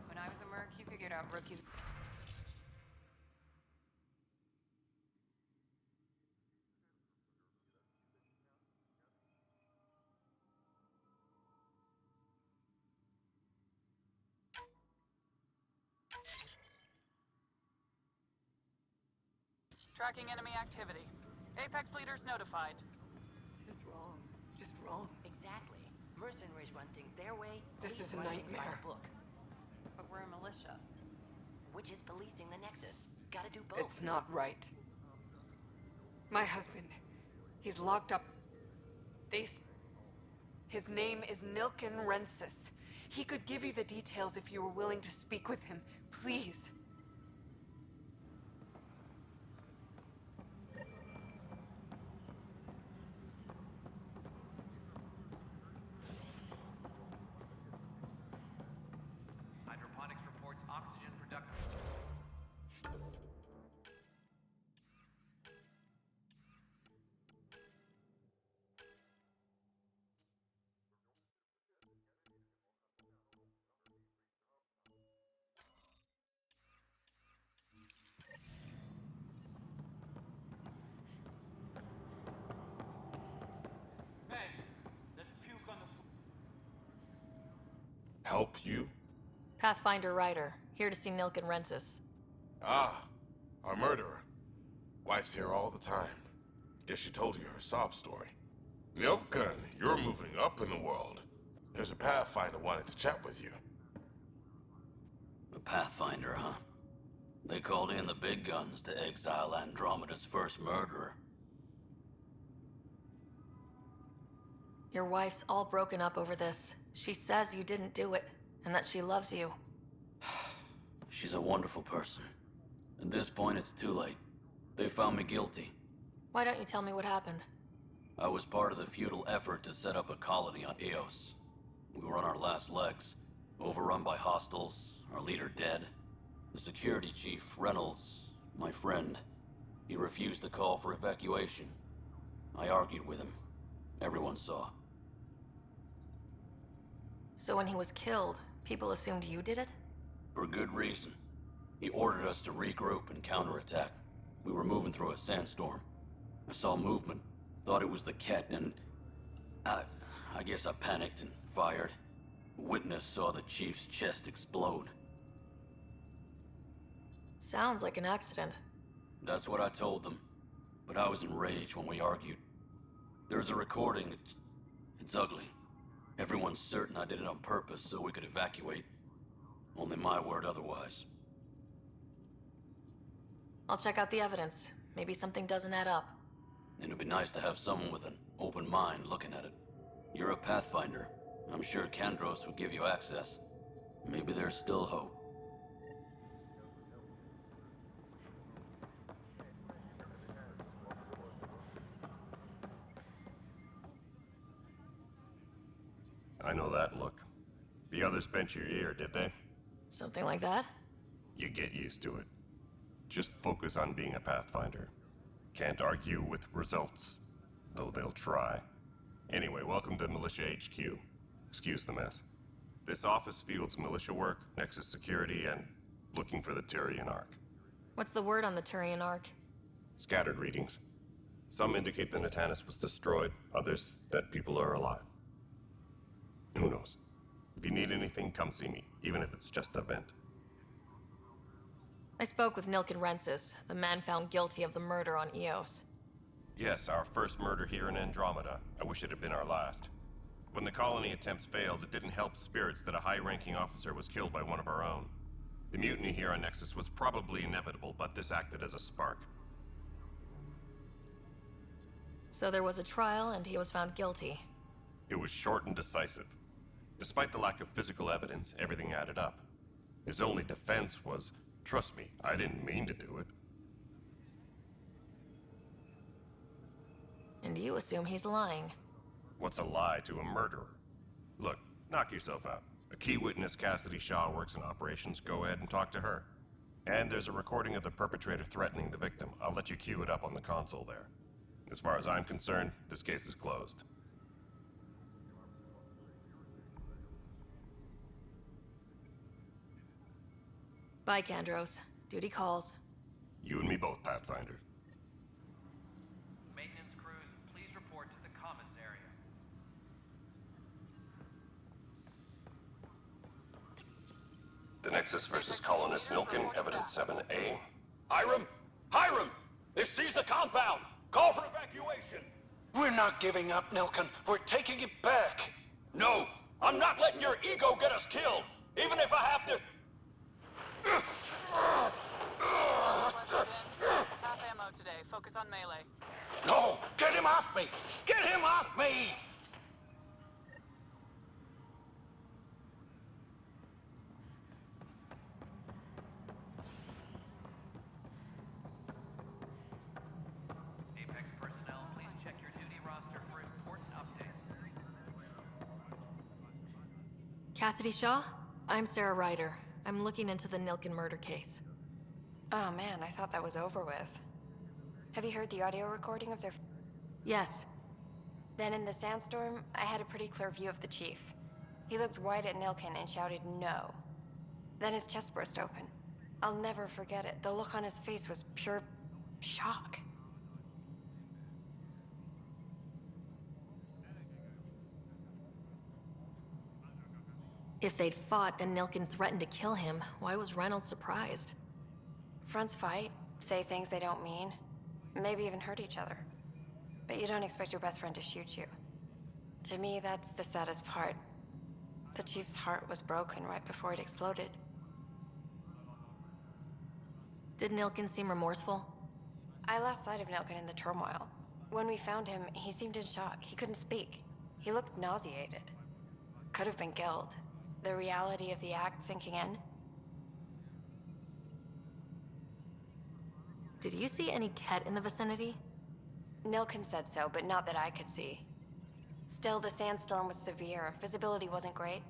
When I was a merc, you figured out rookies. Tracking enemy activity. Apex leaders notified. This is wrong. Just wrong. Exactly. Mercenaries run things their way. This police is a run things by nightmare. the book. But we're a militia. Which is policing the Nexus. Gotta do both. It's not right. My husband, he's locked up. His name is Nilken Rensis. He could give you the details if you were willing to speak with him. Please. Hydroponics reports oxygen production. Help you? Pathfinder Ryder, here to see Nilken Rensis. Ah, our murderer. Wife's here all the time. Guess she told you her sob story. Milken, you're moving up in the world. There's a Pathfinder wanted to chat with you. The Pathfinder, huh? They called in the big guns to exile Andromeda's first murderer. Your wife's all broken up over this. She says you didn't do it, and that she loves you. She's a wonderful person. At this point, it's too late. They found me guilty. Why don't you tell me what happened? I was part of the futile effort to set up a colony on EOS. We were on our last legs, overrun by hostiles, our leader dead. The security chief, Reynolds, my friend, he refused to call for evacuation. I argued with him. Everyone saw. So when he was killed, people assumed you did it? For good reason. He ordered us to regroup and counterattack. We were moving through a sandstorm. I saw movement, thought it was the Ket, and I guess I panicked and fired. Witness saw the chief's chest explode. Sounds like an accident. That's what I told them. But I was enraged when we argued. There's a recording. It's ugly. Everyone's certain I did it on purpose so we could evacuate. Only my word otherwise. I'll check out the evidence. Maybe something doesn't add up. It'd be nice to have someone with an open mind looking at it. You're a Pathfinder. I'm sure Kandros would give you access. Maybe there's still hope. I know that look. The others bent your ear, did they? Something like that? You get used to it. Just focus on being a Pathfinder. Can't argue with results, though they'll try. Anyway, welcome to Militia HQ. Excuse the mess. This office fields militia work, Nexus security, and looking for the Turian Ark. What's the word on the Turian Ark? Scattered readings. Some indicate the Natanus was destroyed, others that people are alive. Who knows? If you need anything, come see me, even if it's just a vent. I spoke with Nilken Rensis, the man found guilty of the murder on EOS. Yes, our first murder here in Andromeda. I wish it had been our last. When the colony attempts failed, it didn't help spirits that a high-ranking officer was killed by one of our own. The mutiny here on Nexus was probably inevitable, but this acted as a spark. So there was a trial and he was found guilty. It was short and decisive. Despite the lack of physical evidence, everything added up. His only defense was, trust me, I didn't mean to do it. And you assume he's lying. What's a lie to a murderer? Look, knock yourself out. A key witness, Cassidy Shaw, works in operations. Go ahead and talk to her. And there's a recording of the perpetrator threatening the victim. I'll let you cue it up on the console there. As far as I'm concerned, this case is closed. Bye, Kandros. Duty calls. You and me both, Pathfinder. Maintenance crews, please report to the commons area. The Nexus versus Colonist Milken, Evidence 7A. Hiram! Hiram! They've seized the compound! Call for evacuation! We're not giving up, Nilkin. We're taking it back. No! I'm not letting your ego get us killed! Even if I have to... Half ammo today. Focus on melee. No! Get him off me! Get him off me! Apex personnel, please check your duty roster for important updates. Cassidy Shaw? I'm Sarah Ryder. I'm looking into the Nilkin murder case. Oh man, I thought that was over with. Have you heard the audio recording of their... Yes. Then in the sandstorm, I had a pretty clear view of the chief. He looked right at Nilkin and shouted no. Then his chest burst open. I'll never forget it. The look on his face was pure shock. If they'd fought and Nilkin threatened to kill him, why was Reynolds surprised? Fronts fight, say things they don't mean, maybe even hurt each other. But you don't expect your best friend to shoot you. To me, that's the saddest part. The chief's heart was broken right before it exploded. Did Nilkin seem remorseful? I lost sight of Nilkin in the turmoil. When we found him, he seemed in shock. He couldn't speak. He looked nauseated. Could have been guilt. The reality of the act sinking in. Did you see any Ket in the vicinity? Nilkin said so, but not that I could see. Still, the sandstorm was severe. Visibility wasn't great.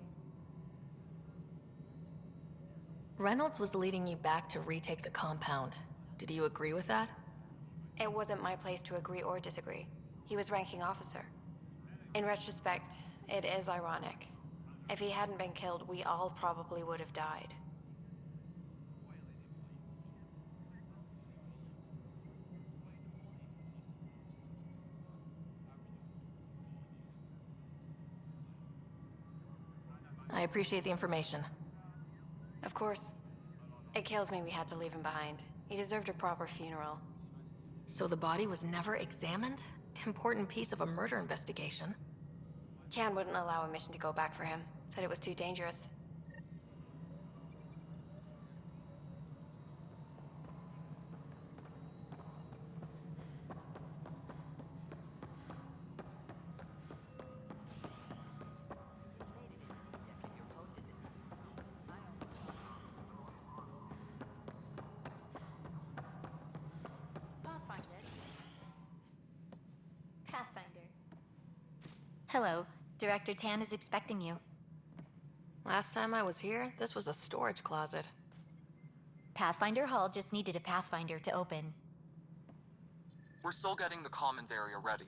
Reynolds was leading you back to retake the compound. Did you agree with that? It wasn't my place to agree or disagree. He was ranking officer. In retrospect, it is ironic. If he hadn't been killed, we all probably would have died. I appreciate the information. Of course. It kills me we had to leave him behind. He deserved a proper funeral. So the body was never examined? Important piece of a murder investigation. Tian wouldn't allow a mission to go back for him. Said it was too dangerous. Pathfinder. Hello. Director Tan is expecting you. Last time I was here, this was a storage closet. Pathfinder Hall just needed a Pathfinder to open. We're still getting the commons area ready.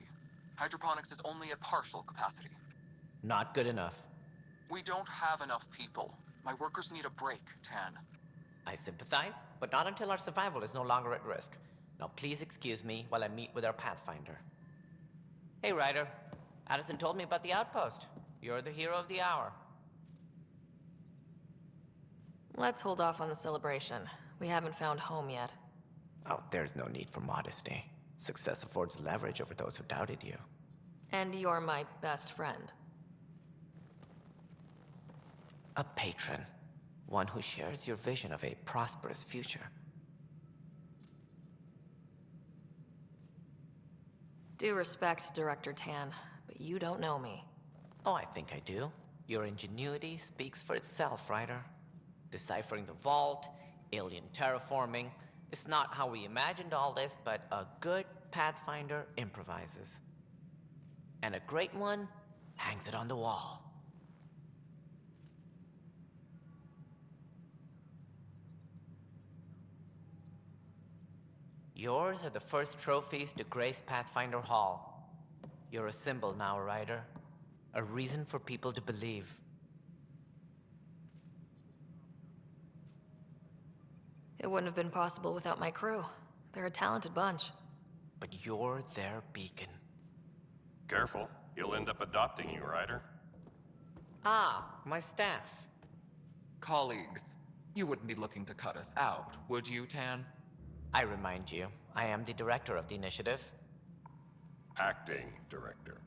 Hydroponics is only at partial capacity. Not good enough. We don't have enough people. My workers need a break, Tan. I sympathize, but not until our survival is no longer at risk. Now please excuse me while I meet with our Pathfinder. Hey, Ryder. Addison told me about the outpost. You're the hero of the hour. Let's hold off on the celebration. We haven't found home yet. Oh, there's no need for modesty. Success affords leverage over those who doubted you. And you're my best friend. A patron. One who shares your vision of a prosperous future. Due respect, Director Tan, but you don't know me. Oh, I think I do. Your ingenuity speaks for itself, Ryder. Deciphering the vault, alien terraforming. It's not how we imagined all this, but a good Pathfinder improvises. And a great one hangs it on the wall. Yours are the first trophies to grace Pathfinder Hall. You're a symbol now, Ryder. A reason for people to believe. It wouldn't have been possible without my crew. They're a talented bunch. But you're their beacon. Careful, he'll end up adopting you, Ryder. Ah, my staff. Colleagues, you wouldn't be looking to cut us out, would you, Tan? I remind you, I am the director of the initiative. Acting director.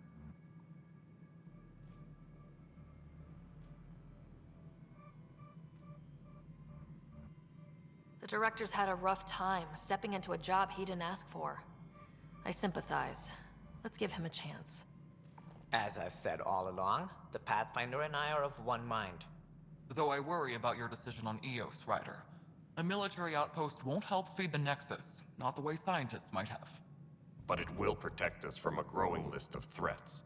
The director's had a rough time stepping into a job he didn't ask for. I sympathize. Let's give him a chance. As I've said all along, the Pathfinder and I are of one mind. Though I worry about your decision on EOS, Ryder. A military outpost won't help feed the Nexus, not the way scientists might have. But it will protect us from a growing list of threats.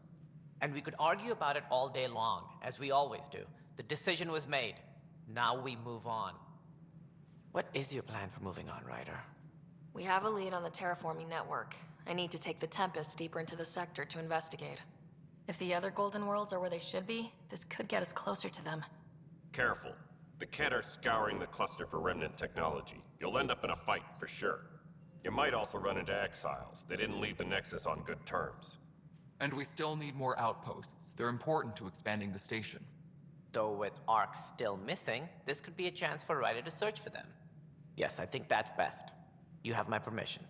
And we could argue about it all day long, as we always do. The decision was made. Now we move on. What is your plan for moving on, Ryder? We have a lead on the terraforming network. I need to take the Tempest deeper into the sector to investigate. If the other Golden Worlds are where they should be, this could get us closer to them. Careful. The Kett are scouring the cluster for remnant technology. You'll end up in a fight, for sure. You might also run into exiles. They didn't leave the Nexus on good terms. And we still need more outposts. They're important to expanding the station. Though with Ark still missing, this could be a chance for Ryder to search for them. Yes, I think that's best. You have my permission.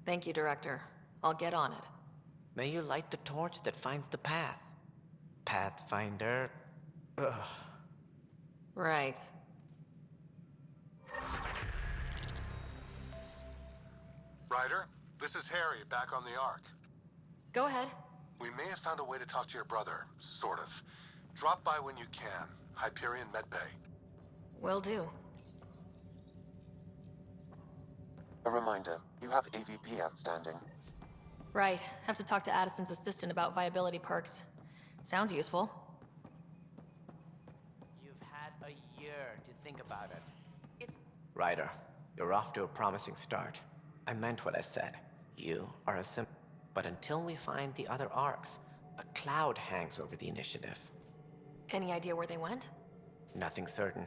Thank you, Director. I'll get on it. May you light the torch that finds the path. Pathfinder... Ugh. Right. Ryder, this is Harry, back on the Ark. Go ahead. We may have found a way to talk to your brother, sort of. Drop by when you can. Hyperion Medbay. Will do. A reminder, you have AVP outstanding. Right. Have to talk to Addison's assistant about viability perks. Sounds useful. You've had a year to think about it. Ryder, you're off to a promising start. I meant what I said. You are a but until we find the other arcs, a cloud hangs over the initiative. Any idea where they went? Nothing certain,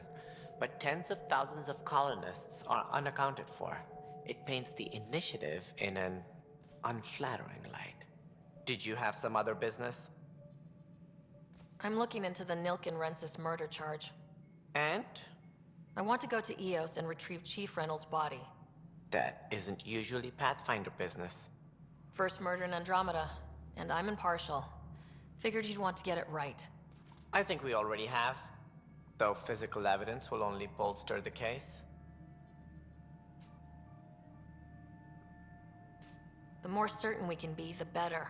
but tens of thousands of colonists are unaccounted for. It paints the initiative in an unflattering light. Did you have some other business? I'm looking into the Nilken Rensis murder charge. And? I want to go to EOS and retrieve Chief Reynolds' body. That isn't usually Pathfinder business. First murder in Andromeda, and I'm impartial. Figured you'd want to get it right. I think we already have, though physical evidence will only bolster the case. The more certain we can be, the better.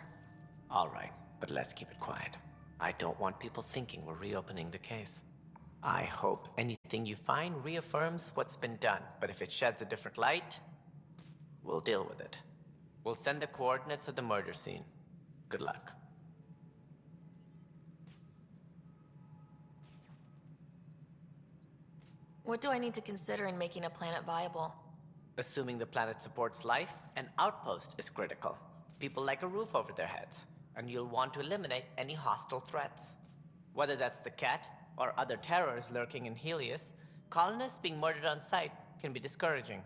All right, but let's keep it quiet. I don't want people thinking we're reopening the case. I hope anything you find reaffirms what's been done, but if it sheds a different light, we'll deal with it. We'll send the coordinates of the murder scene. Good luck. What do I need to consider in making a planet viable? Assuming the planet supports life, an outpost is critical. People like a roof over their heads, and you'll want to eliminate any hostile threats. Whether that's the Kett or other terrors lurking in Helios, colonists being murdered on sight can be discouraging.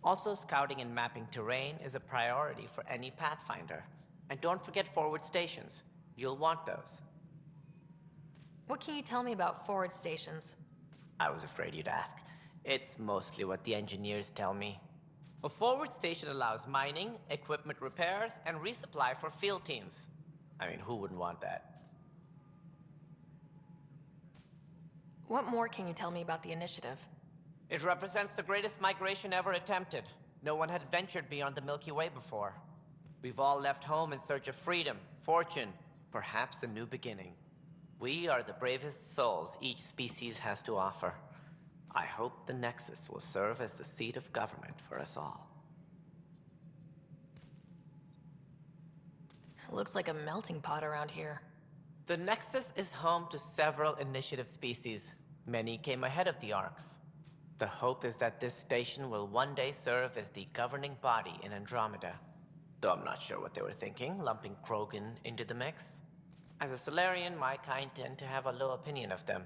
Also, scouting and mapping terrain is a priority for any Pathfinder. And don't forget forward stations. You'll want those. What can you tell me about forward stations? I was afraid you'd ask. It's mostly what the engineers tell me. A forward station allows mining, equipment repairs, and resupply for field teams. I mean, who wouldn't want that? What more can you tell me about the initiative? It represents the greatest migration ever attempted. No one had ventured beyond the Milky Way before. We've all left home in search of freedom, fortune, perhaps a new beginning. We are the bravest souls each species has to offer. I hope the Nexus will serve as the seat of government for us all. It looks like a melting pot around here. The Nexus is home to several initiative species. Many came ahead of the Arks. The hope is that this station will one day serve as the governing body in Andromeda. Though I'm not sure what they were thinking, lumping Krogan into the mix. As a Solarian, my kind tend to have a low opinion of them.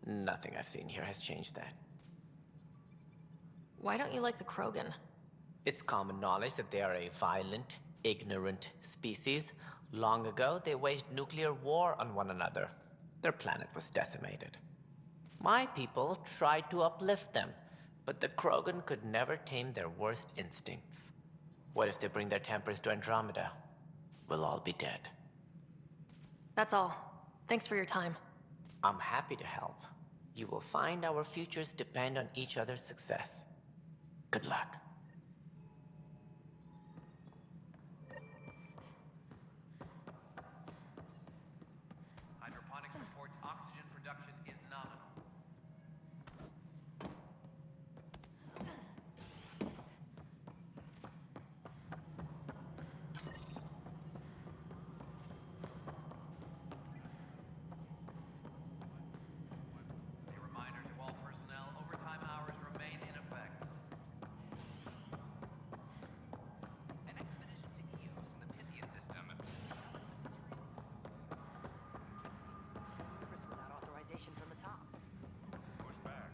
Nothing I've seen here has changed that. Why don't you like the Krogan? It's common knowledge that they are a violent, ignorant species. Long ago, they waged nuclear war on one another. Their planet was decimated. My people tried to uplift them, But the Krogan could never tame their worst instincts. What if they bring their tempers to Andromeda? We'll all be dead. That's all. Thanks for your time. I'm happy to help. You will find our futures depend on each other's success. Good luck. Hydroponics reports oxygen production is nominal. A reminder to all personnel, overtime hours remain in effect. An expedition to EOS in the Pythia system. Without authorization from the top. Push back.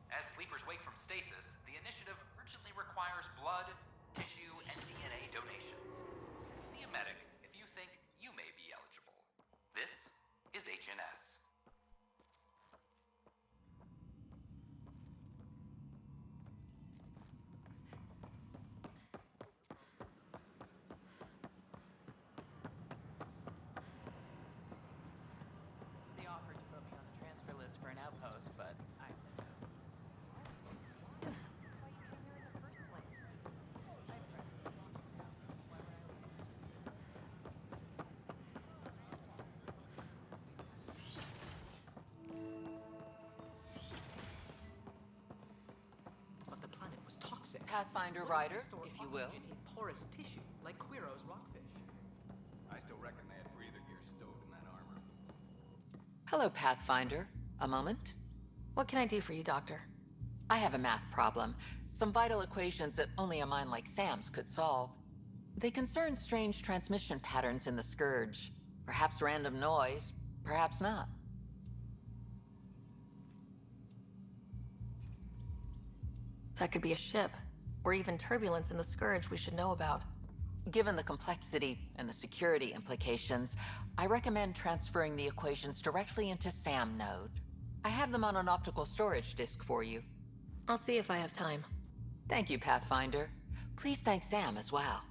As sleepers wake from stasis, the initiative urgently requires blood, tissue, and DNA donations. See a medic if you think you may be eligible. This is HNS. They offered to put me on the transfer list for an outpost, but I said no. But the planet was toxic. Pathfinder What if Rider, they store if you will. oxygen in porous tissue, like Quiro's rockfish. I still reckon they had breather gear stowed in that armor. Hello, Pathfinder. A moment? What can I do for you, Doctor? I have a math problem. Some vital equations that only a mind like Sam's could solve. They concern strange transmission patterns in the Scourge. Perhaps random noise, perhaps not. That could be a ship, or even turbulence in the Scourge we should know about. Given the complexity and the security implications, I recommend transferring the equations directly into SAM node. I have them on an optical storage disk for you. I'll see if I have time. Thank you, Pathfinder. Please thank Sam as well.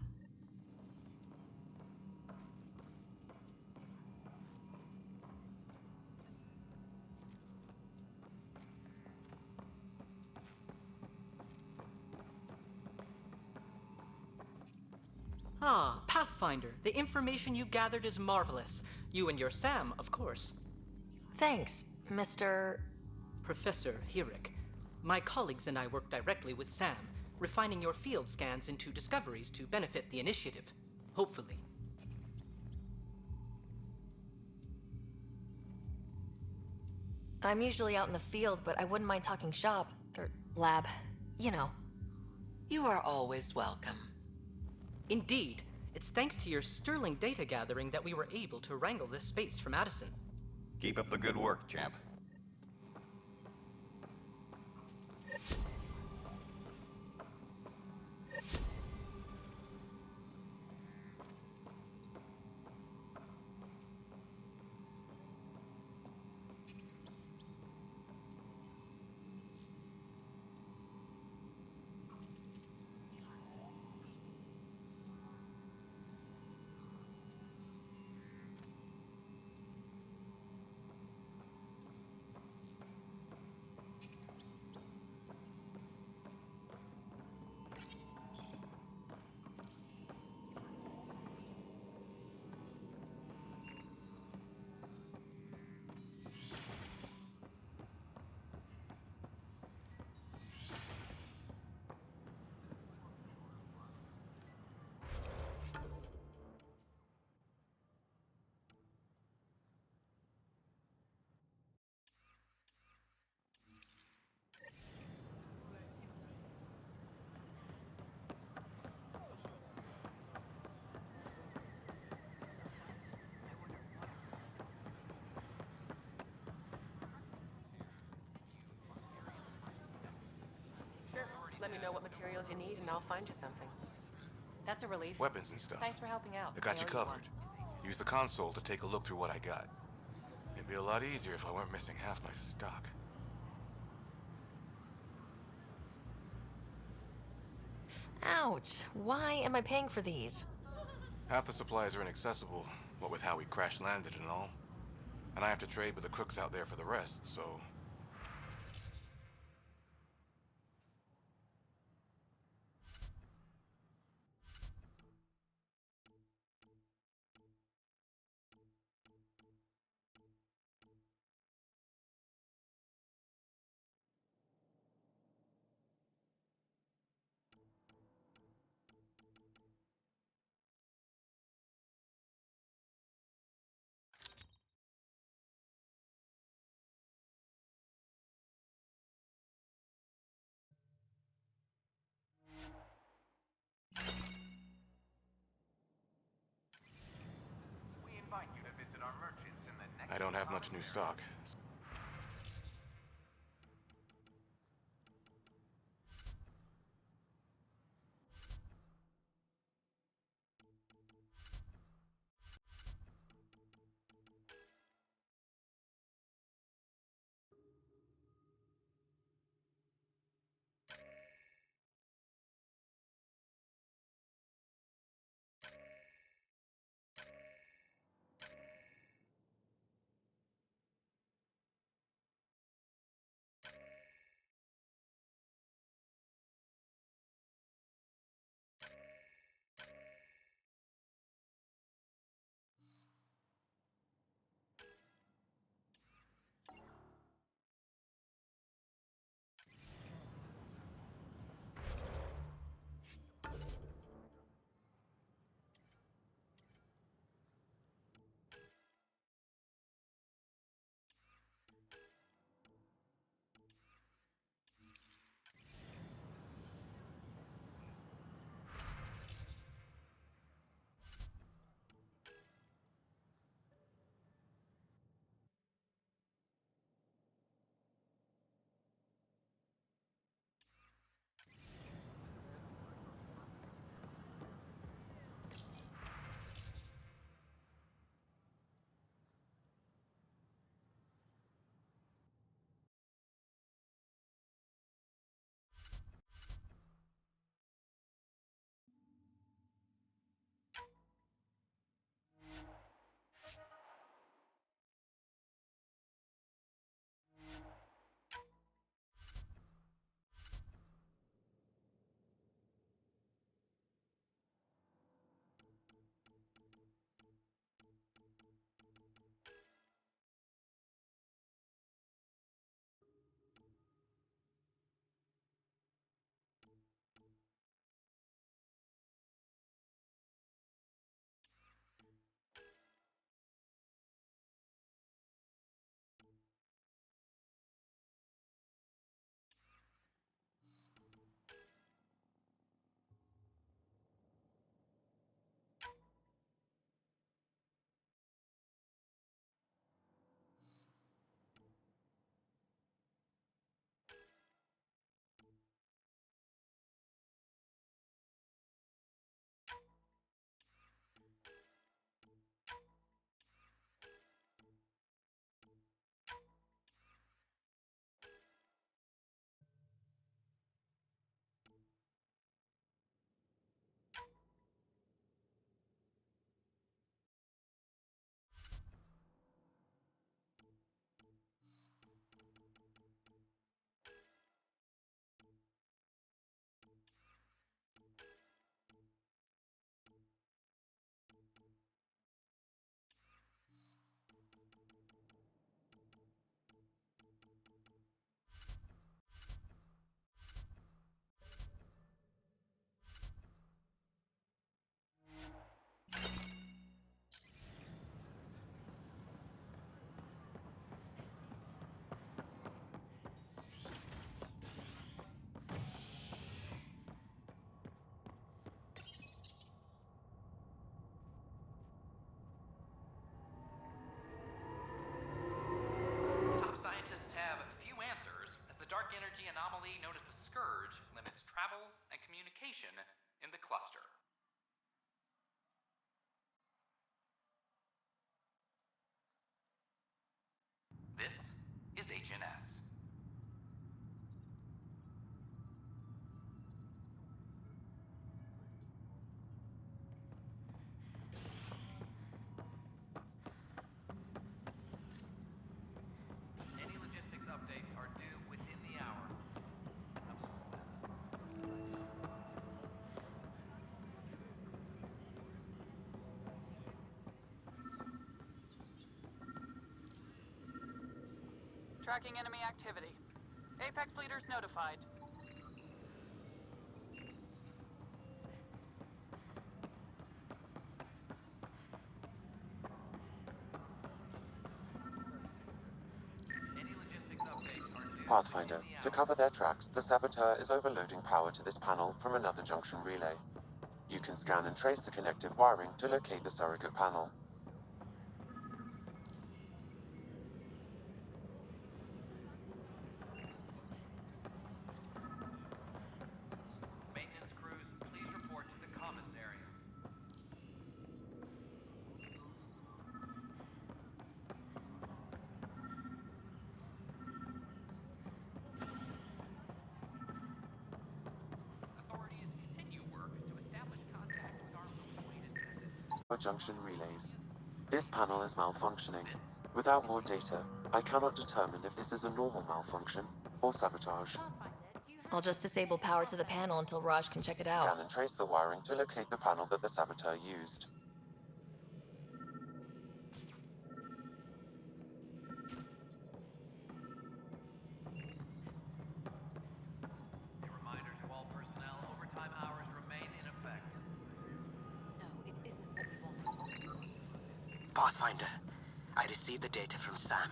Ah, Pathfinder, the information you gathered is marvelous. You and your Sam, of course. Thanks, Mr. Professor Hirik. My colleagues and I work directly with Sam, refining your field scans into discoveries to benefit the initiative. Hopefully. I'm usually out in the field, but I wouldn't mind talking shop, or lab, you know. You are always welcome. Indeed. It's thanks to your sterling data gathering that we were able to wrangle this space from Addison. Keep up the good work, champ. Let me know what materials you need and I'll find you something. That's a relief. Weapons and stuff. Thanks for helping out. I got you owe covered. one. Use the console to take a look through what I got. It'd be a lot easier if I weren't missing half my stock. Ouch. Why am I paying for these? Half the supplies are inaccessible, what with how we crash landed and all. And I have to trade with the crooks out there for the rest, so... We invite you to visit our merchants in the next... I don't have much new stock. Tracking enemy activity. Apex leaders notified. Pathfinder, to cover their tracks, the saboteur is overloading power to this panel from another junction relay. You can scan and trace the connective wiring to locate the surrogate panel. Maintenance crews, please report to the commons area. Authorities continue work to establish contact with our awaited visit. Junction relays. This panel is malfunctioning. Without more data, I cannot determine if this is a normal malfunction or sabotage. I'll just disable power to the panel until Raj can check it out. Scan and trace the wiring to locate the panel that the saboteur used. A reminder to all personnel, overtime hours remain in effect. No, it isn't what we want. Pathfinder, I received the data from Sam.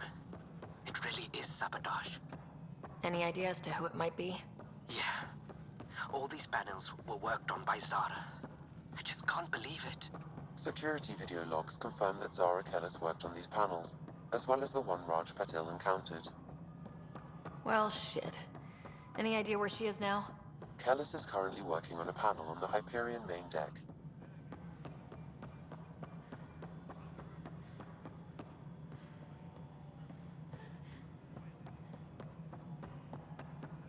It really is sabotage. Any idea as to who it might be? Yeah. All these panels were worked on by Zara. I just can't believe it. Security video logs confirm that Zara Kellis worked on these panels, as well as the one Raj Patil encountered. Well, shit. Any idea where she is now? Kellis is currently working on a panel on the Hyperion main deck.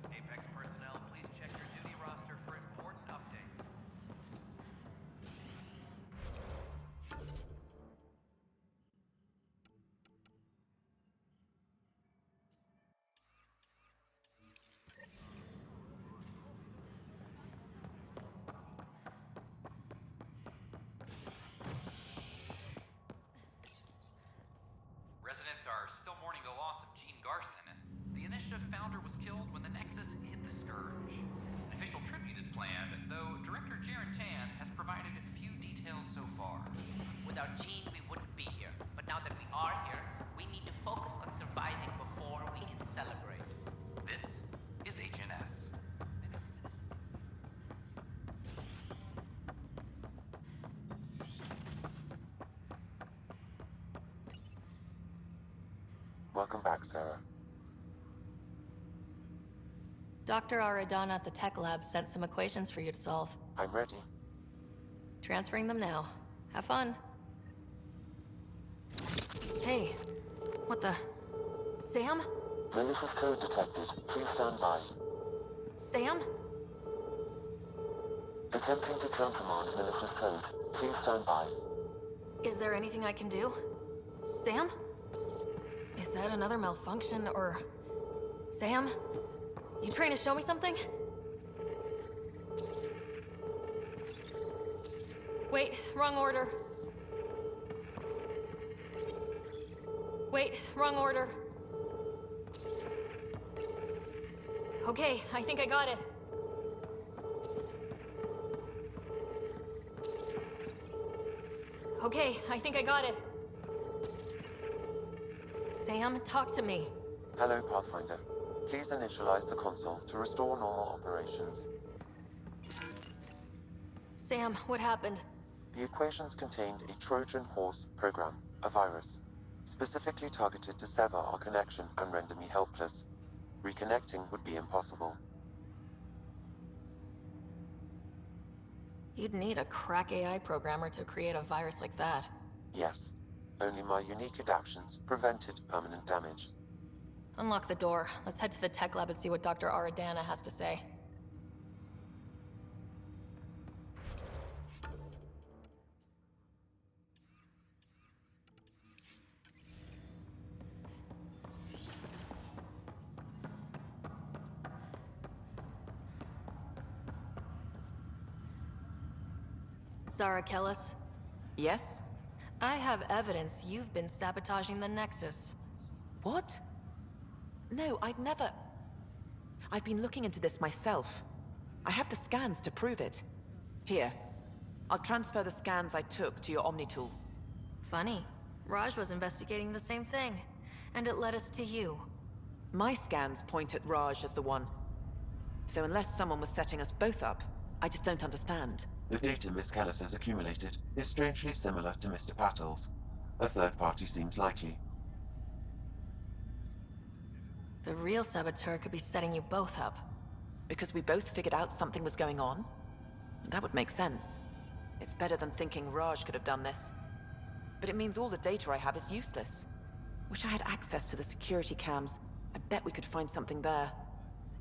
Apex personnel, please check your duty roster for important updates. Residents are still mourning the loss of Gene Garson. The Initiative founder was killed when the Nexus hit the Scourge. An official tribute is planned, though Director Jaren Tan has provided few details so far. Without Gene, we wouldn't be here. But now that we are here, we need to focus on surviving before we can celebrate. This is HNS. Welcome back, Sarah. Dr. Aradana at the tech lab sent some equations for you to solve. I'm ready. Transferring them now. Have fun. Hey, what the? Sam? Malicious code detected. Please stand by. Sam? Attempting to countermand malicious code. Please stand by. Is there anything I can do? Sam? Is that another malfunction, or... Sam? You trying to show me something? Wait, wrong order. Wait, wrong order. Okay, I think I got it. Okay, I think I got it. Sam, talk to me. Hello, Pathfinder. Please initialize the console to restore normal operations. Sam, what happened? The equations contained a Trojan horse program, a virus, specifically targeted to sever our connection and render me helpless. Reconnecting would be impossible. You'd need a crack AI programmer to create a virus like that. Yes. Only my unique adaptions prevented permanent damage. Unlock the door. Let's head to the tech lab and see what Dr. Aradana has to say. Zara Kellis? Yes? I have evidence you've been sabotaging the Nexus. What? No, I'd never... I've been looking into this myself. I have the scans to prove it. Here. I'll transfer the scans I took to your Omni-tool. Funny. Raj was investigating the same thing, and it led us to you. My scans point at Raj as the one. So unless someone was setting us both up, I just don't understand. The data Miss Kellis has accumulated is strangely similar to Mr. Patel's. A third party seems likely. The real saboteur could be setting you both up. Because we both figured out something was going on? That would make sense. It's better than thinking Raj could have done this. But it means all the data I have is useless. Wish I had access to the security cams. I bet we could find something there.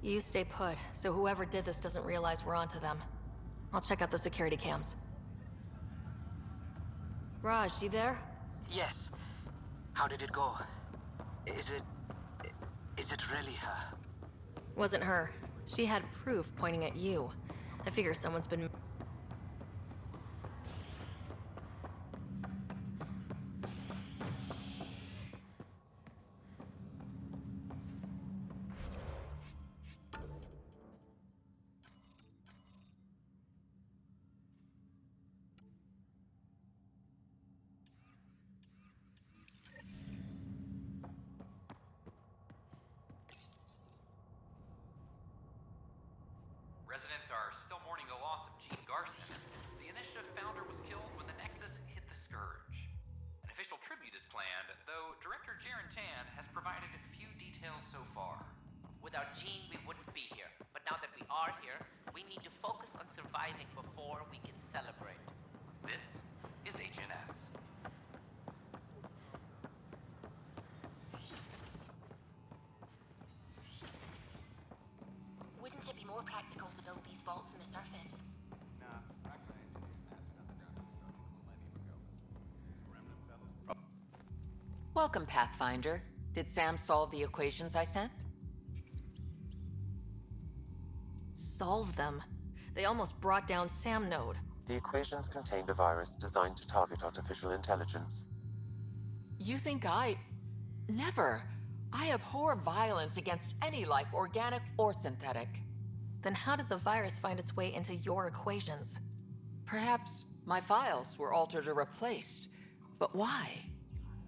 You stay put, so whoever did this doesn't realize we're onto them. I'll check out the security cams. Raj, you there? Yes. How did it go? Is it really her? Wasn't her. She had proof pointing at you. I figure someone's been... Residents are still mourning the loss of Gene Garson. The initiative founder was killed when the Nexus hit the Scourge. An official tribute is planned, though Director Jaren Tan has provided few details so far. Without Gene, we wouldn't be here. But now that we are here, we need to focus on surviving before we can celebrate. This is HNS. Wouldn't it be more practical to build these vaults in the surface? Welcome, Pathfinder. Did Sam solve the equations I sent? Solve them? They almost brought down Sam Node. The equations contained a virus designed to target artificial intelligence. You think I... Never. I abhor violence against any life, organic or synthetic. Then how did the virus find its way into your equations? Perhaps my files were altered or replaced. But why?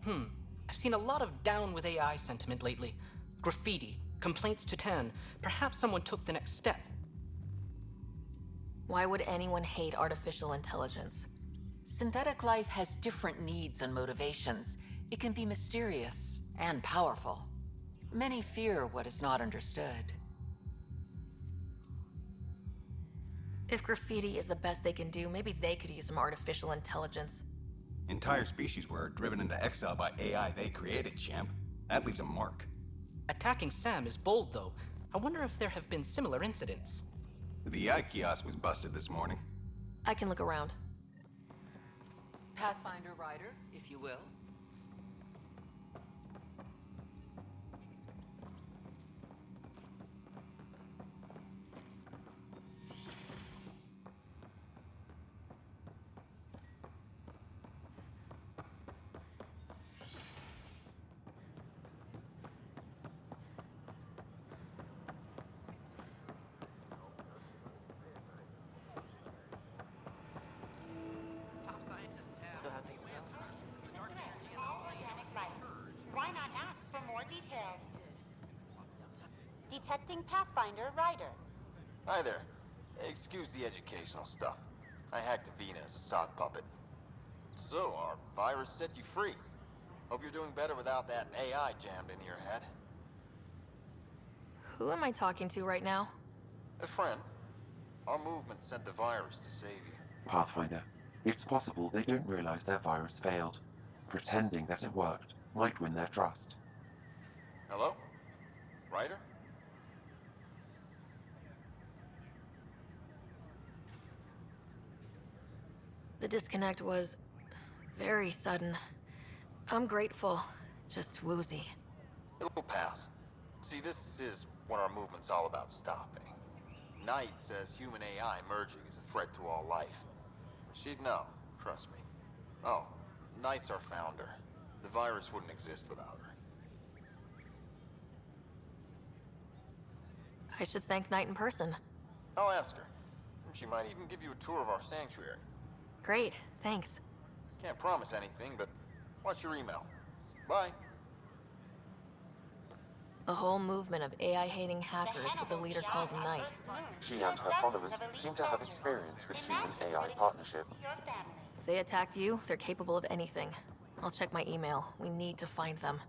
I've seen a lot of down with AI sentiment lately. Graffiti, complaints to Tan. Perhaps someone took the next step. Why would anyone hate artificial intelligence? Synthetic life has different needs and motivations. It can be mysterious and powerful. Many fear what is not understood. If graffiti is the best they can do, maybe they could use some artificial intelligence. Entire species were driven into exile by AI they created, champ. That leaves a mark. Attacking Sam is bold, though. I wonder if there have been similar incidents. The AI kiosk was busted this morning. I can look around. Pathfinder Rider, if you will. Why not ask for more details? Detecting Pathfinder Rider. Hi there. Excuse the educational stuff. I hacked Avina as a sock puppet. So, our virus set you free. Hope you're doing better without that AI jammed into your head. Who am I talking to right now? A friend. Our movement sent the virus to save you. Pathfinder, it's possible they don't realize their virus failed. Pretending that it worked might win their trust. Hello? Ryder? The disconnect was very sudden. I'm grateful, just woozy. It'll pass. See, this is what our movement's all about stopping. Knight says human AI merging is a threat to all life. She'd know, trust me. Oh, Knight's our founder. The virus wouldn't exist without her. I should thank Knight in person. I'll ask her. She might even give you a tour of our sanctuary. Great, thanks. Can't promise anything, but watch your email. Bye. A whole movement of AI-hating hackers with a leader called Knight. She and her followers seem to have experience with human-AI partnership. If they attacked you, they're capable of anything. I'll check my email. We need to find them.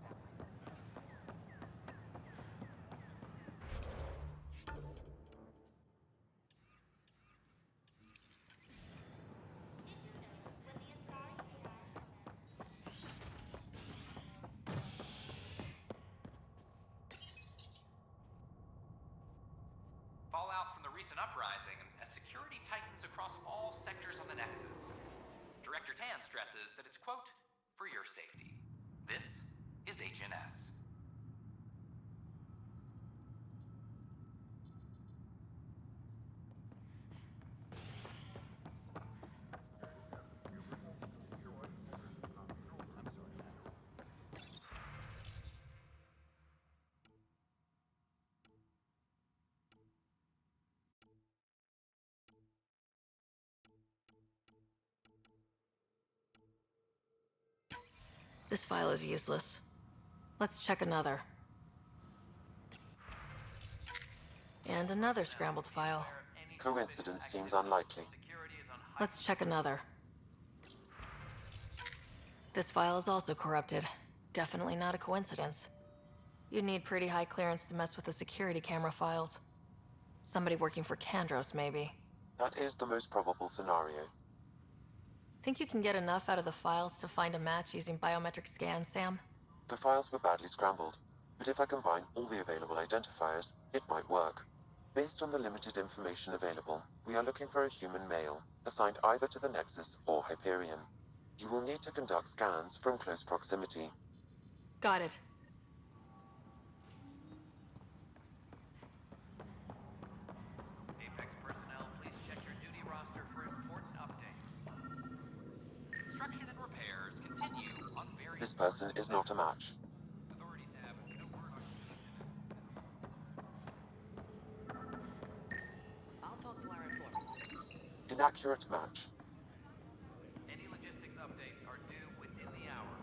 Fallout from the recent uprising as security tightens across all sectors on the Nexus. Director Tan stresses that it's, quote, for your safety. This is HNS. This file is useless. Let's check another. And another scrambled file. Coincidence seems unlikely. Let's check another. This file is also corrupted. Definitely not a coincidence. You'd need pretty high clearance to mess with the security camera files. Somebody working for Kandros, maybe. That is the most probable scenario. Think you can get enough out of the files to find a match using biometric scans, Sam? The files were badly scrambled, but if I combine all the available identifiers, it might work. Based on the limited information available, we are looking for a human male, assigned either to the Nexus or Hyperion. You will need to conduct scans from close proximity. Got it. Apex personnel, please check your duty roster for important updates. Construction and repairs continue on various... This person is not a match. Authorities have no word on... I'll talk to our informants. Inaccurate match. Any logistics updates are due within the hour.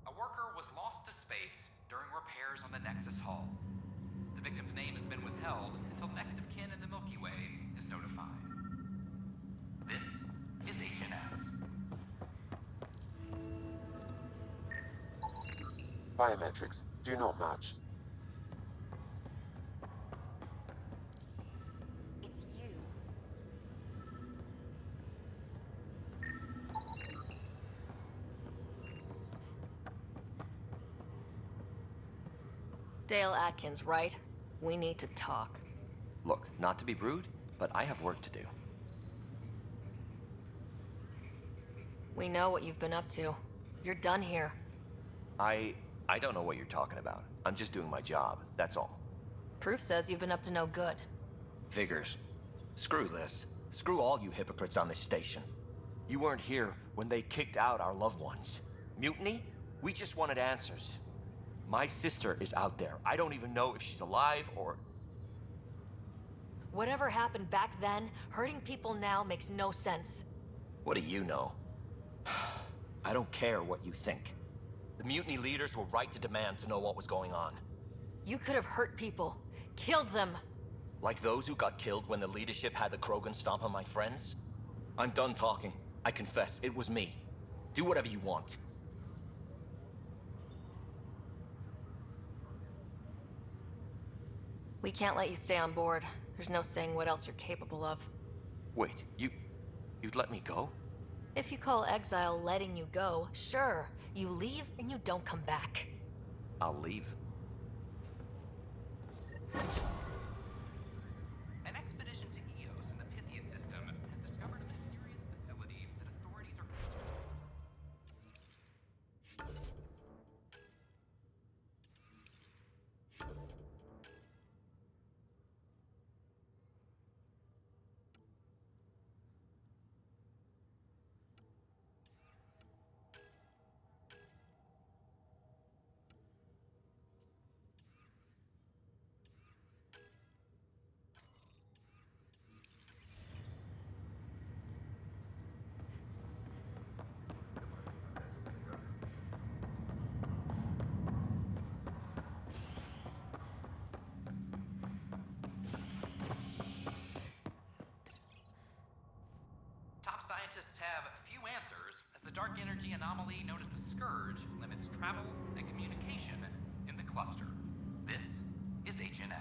A worker was lost to space during repairs on the Nexus hull. The victim's name has been withheld until next of kin in the Milky Way is notified. This is HNS. Biometrics do not match. Dale Atkins, right? We need to talk. Look, not to be rude, but I have work to do. We know what you've been up to. You're done here. I don't know what you're talking about. I'm just doing my job, that's all. Proof says you've been up to no good. Figures. Screw this. Screw all you hypocrites on this station. You weren't here when they kicked out our loved ones. Mutiny? We just wanted answers. My sister is out there. I don't even know if she's alive or... Whatever happened back then, hurting people now makes no sense. What do you know? I don't care what you think. The mutiny leaders were right to demand to know what was going on. You could have hurt people. Killed them. Like those who got killed when the leadership had the Krogan stomp on my friends? I'm done talking. I confess, it was me. Do whatever you want. We can't let you stay on board. There's no saying what else you're capable of. Wait, you'd let me go? If you call exile letting you go, sure. You leave and you don't come back. I'll leave. An expedition to EOS in the Pythia system has discovered a mysterious facility that authorities are... dark energy anomaly known as the Scourge limits travel and communication in the cluster. This is HNS.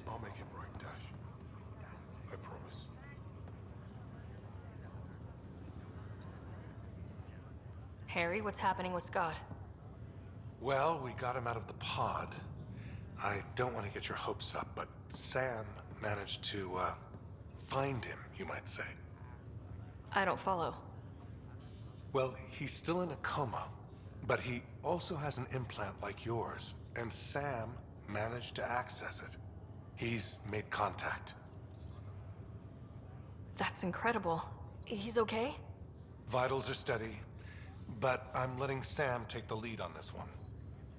I'll make it right, Dash. I promise. Harry, what's happening with Scott? Well, we got him out of the pod. I don't want to get your hopes up, but Sam managed to, find him, you might say. I don't follow. Well, he's still in a coma, but he also has an implant like yours, and Sam managed to access it. He's made contact. That's incredible. He's okay? Vitals are steady, but I'm letting Sam take the lead on this one.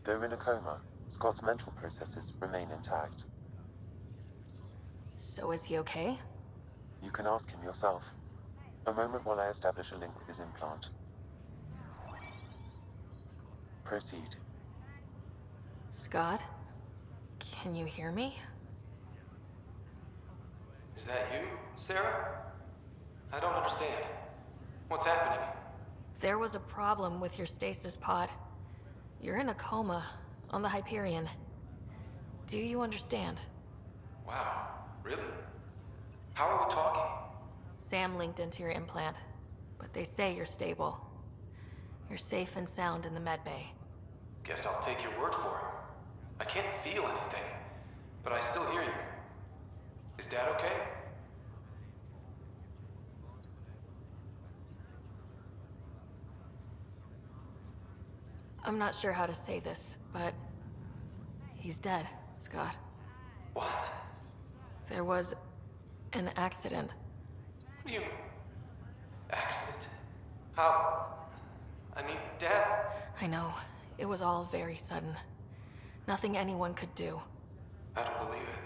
Though in a coma, Scott's mental processes remain intact. So is he okay? You can ask him yourself. A moment while I establish a link with his implant. Proceed. Scott? Can you hear me? Is that you, Sarah? I don't understand. What's happening? There was a problem with your stasis pod. You're in a coma on the Hyperion. Do you understand? Wow, really? How are we talking? Sam linked into your implant, but they say you're stable. You're safe and sound in the medbay. Guess I'll take your word for it. I can't feel anything, but I still hear you. Is Dad okay? I'm not sure how to say this, but he's dead, Scott. What? There was an accident. What do you... Accident? How? I mean, Dad... I know. It was all very sudden. Nothing anyone could do. I don't believe it.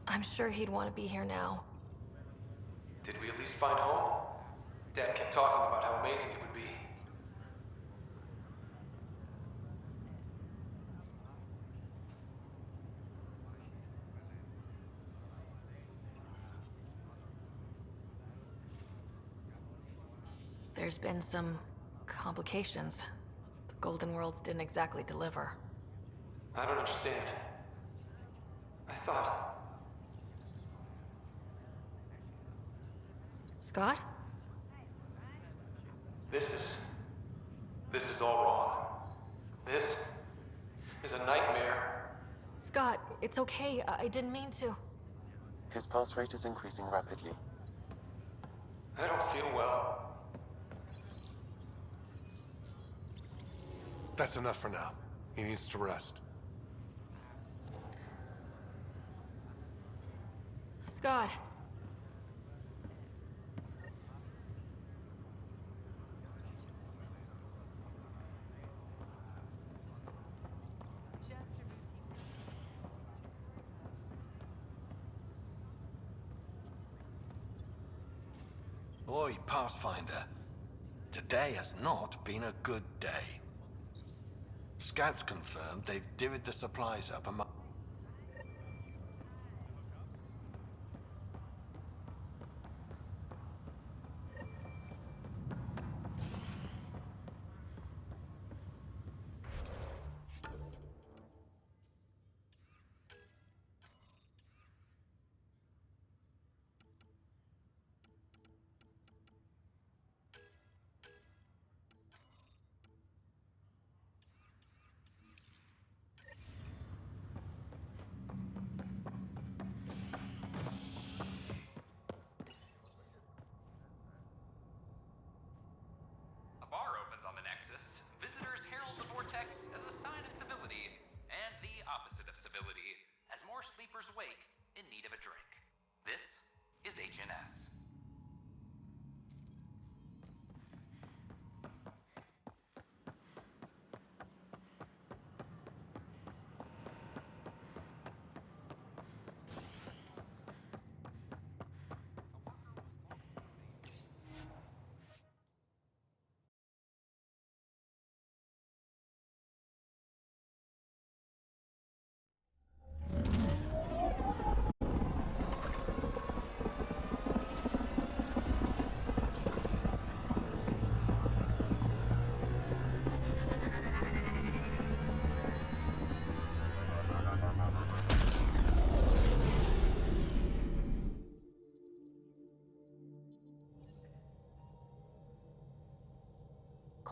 I'm sure he'd want to be here now. Did we at least find home? Dad kept talking about how amazing it would be. There's been some complications. The Golden Worlds didn't exactly deliver. I don't understand. I thought... Scott? This is all wrong. This is a nightmare. Scott, it's okay. I didn't mean to. His pulse rate is increasing rapidly. I don't feel well. That's enough for now. He needs to rest. Scott. Boy, Pathfinder, today has not been a good day. Scouts confirmed they've divvied the supplies up among...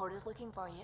Recorder's looking for you.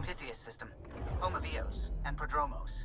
Pythias system, home of EOS and Prodromos.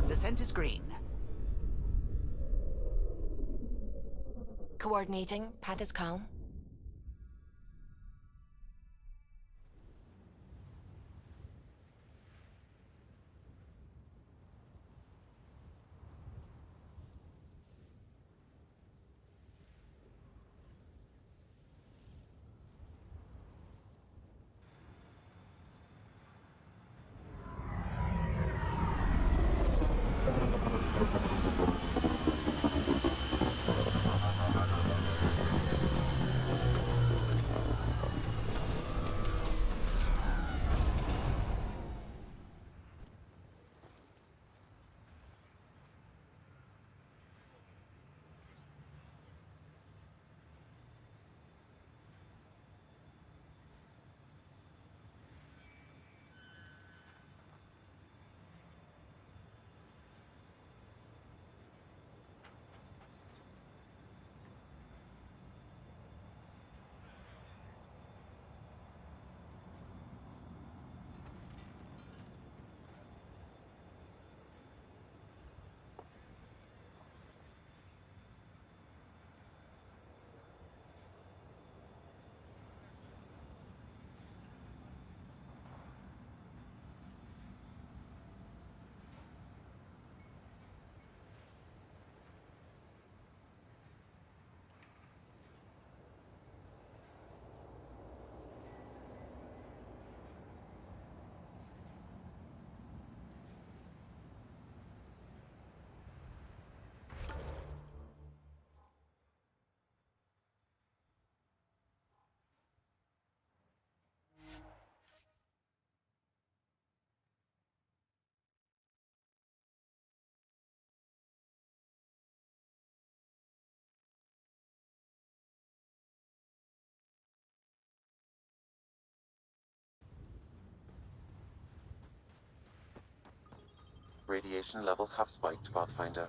Descent is green. Coordinating. Path is calm. Radiation levels have spiked, Pathfinder.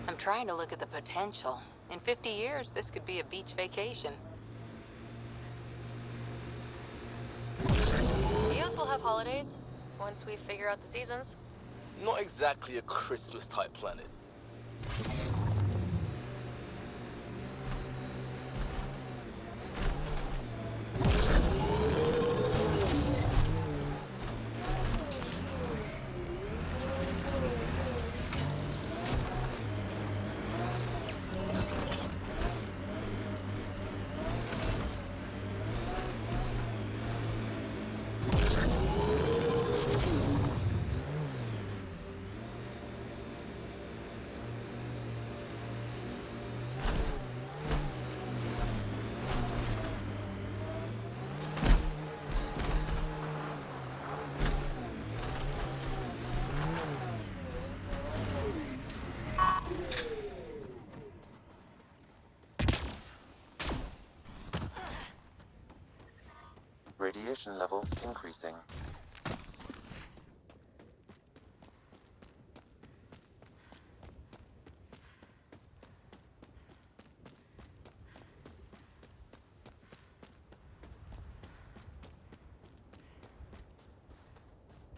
I'm trying to look at the potential. In 50 years, this could be a beach vacation. EOS will have holidays once we figure out the seasons. Not exactly a Christmas-type planet. Radiation levels increasing.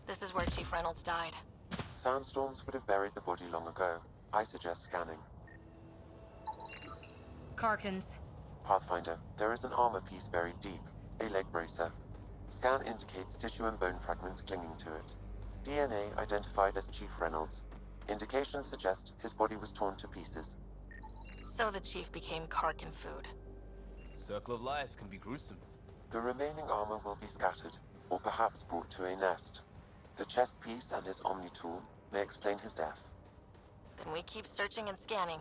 This is where Chief Reynolds died. Sandstorms would have buried the body long ago. I suggest scanning. Karkins. Pathfinder, there is an armor piece buried deep. A leg bracer. Scan indicates tissue and bone fragments clinging to it. DNA identified as Chief Reynolds. Indications suggest his body was torn to pieces. So the Chief became Karkin food. Circle of life can be gruesome. The remaining armor will be scattered, or perhaps brought to a nest. The chest piece and his Omni tool may explain his death. Then we keep searching and scanning.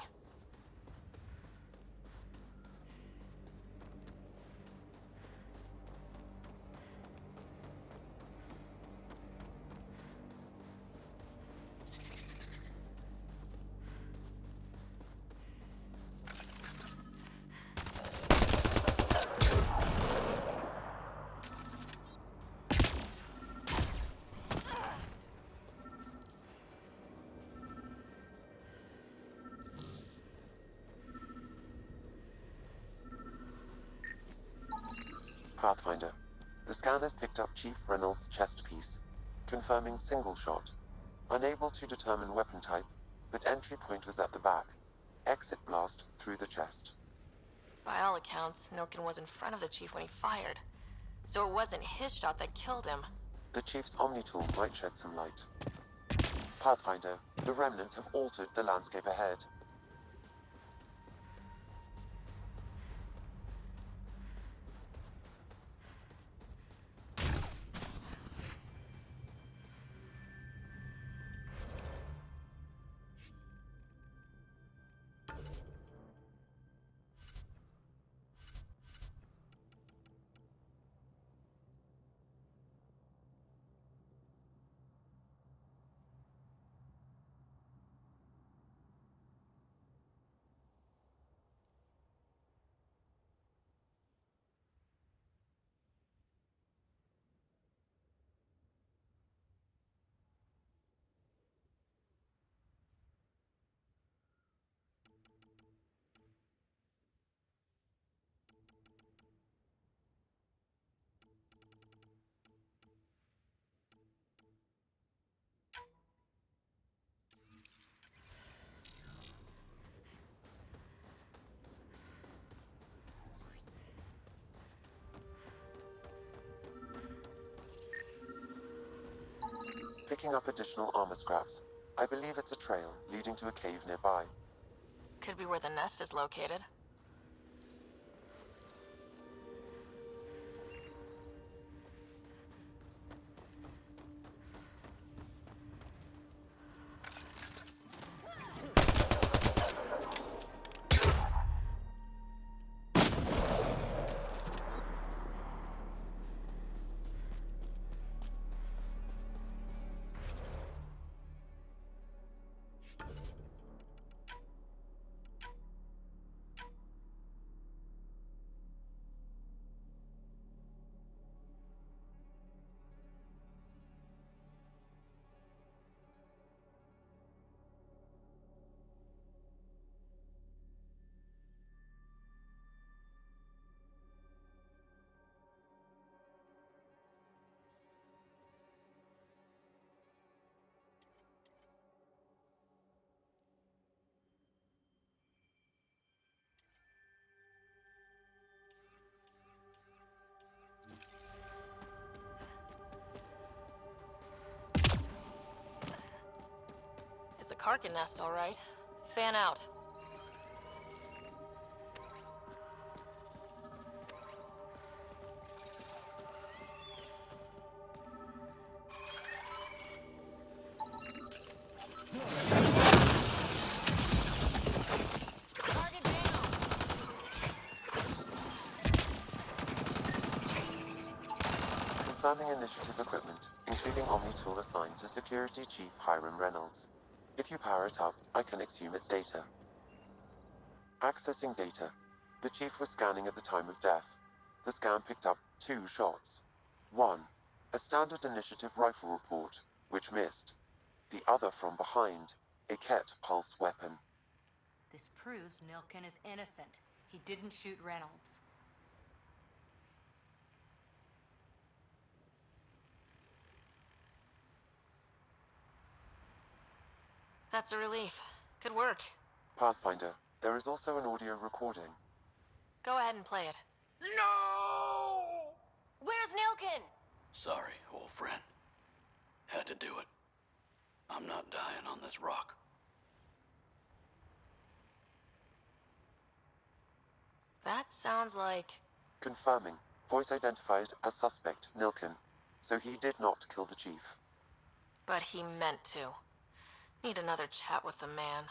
Pathfinder, the scan has picked up Chief Reynolds' chest piece, confirming single shot. Unable to determine weapon type, but entry point was at the back. Exit blast through the chest. By all accounts, Nilkin was in front of the Chief when he fired. So it wasn't his shot that killed him. The Chief's Omni tool might shed some light. Pathfinder, the Remnant have altered the landscape ahead. Picking up additional armor scraps. I believe it's a trail leading to a cave nearby. Could be where the nest is located. Karkin nest, all right. Fan out. Confirming initiative equipment, including Omni-tool assigned to Security Chief Hiram Reynolds. If you power it up, I can exhume its data. Accessing data. The Chief was scanning at the time of death. The scan picked up 2 shots. One, a standard initiative rifle report, which missed. The other from behind, a Ket pulse weapon. This proves Nilkin is innocent. He didn't shoot Reynolds. That's a relief. Good work. Pathfinder, there is also an audio recording. Go ahead and play it. No! Where's Nilkin? Sorry, old friend. Had to do it. I'm not dying on this rock. That sounds like... Confirming. Voice identified as suspect, Nilkin. So he did not kill the Chief. But he meant to. Need another chat with the man.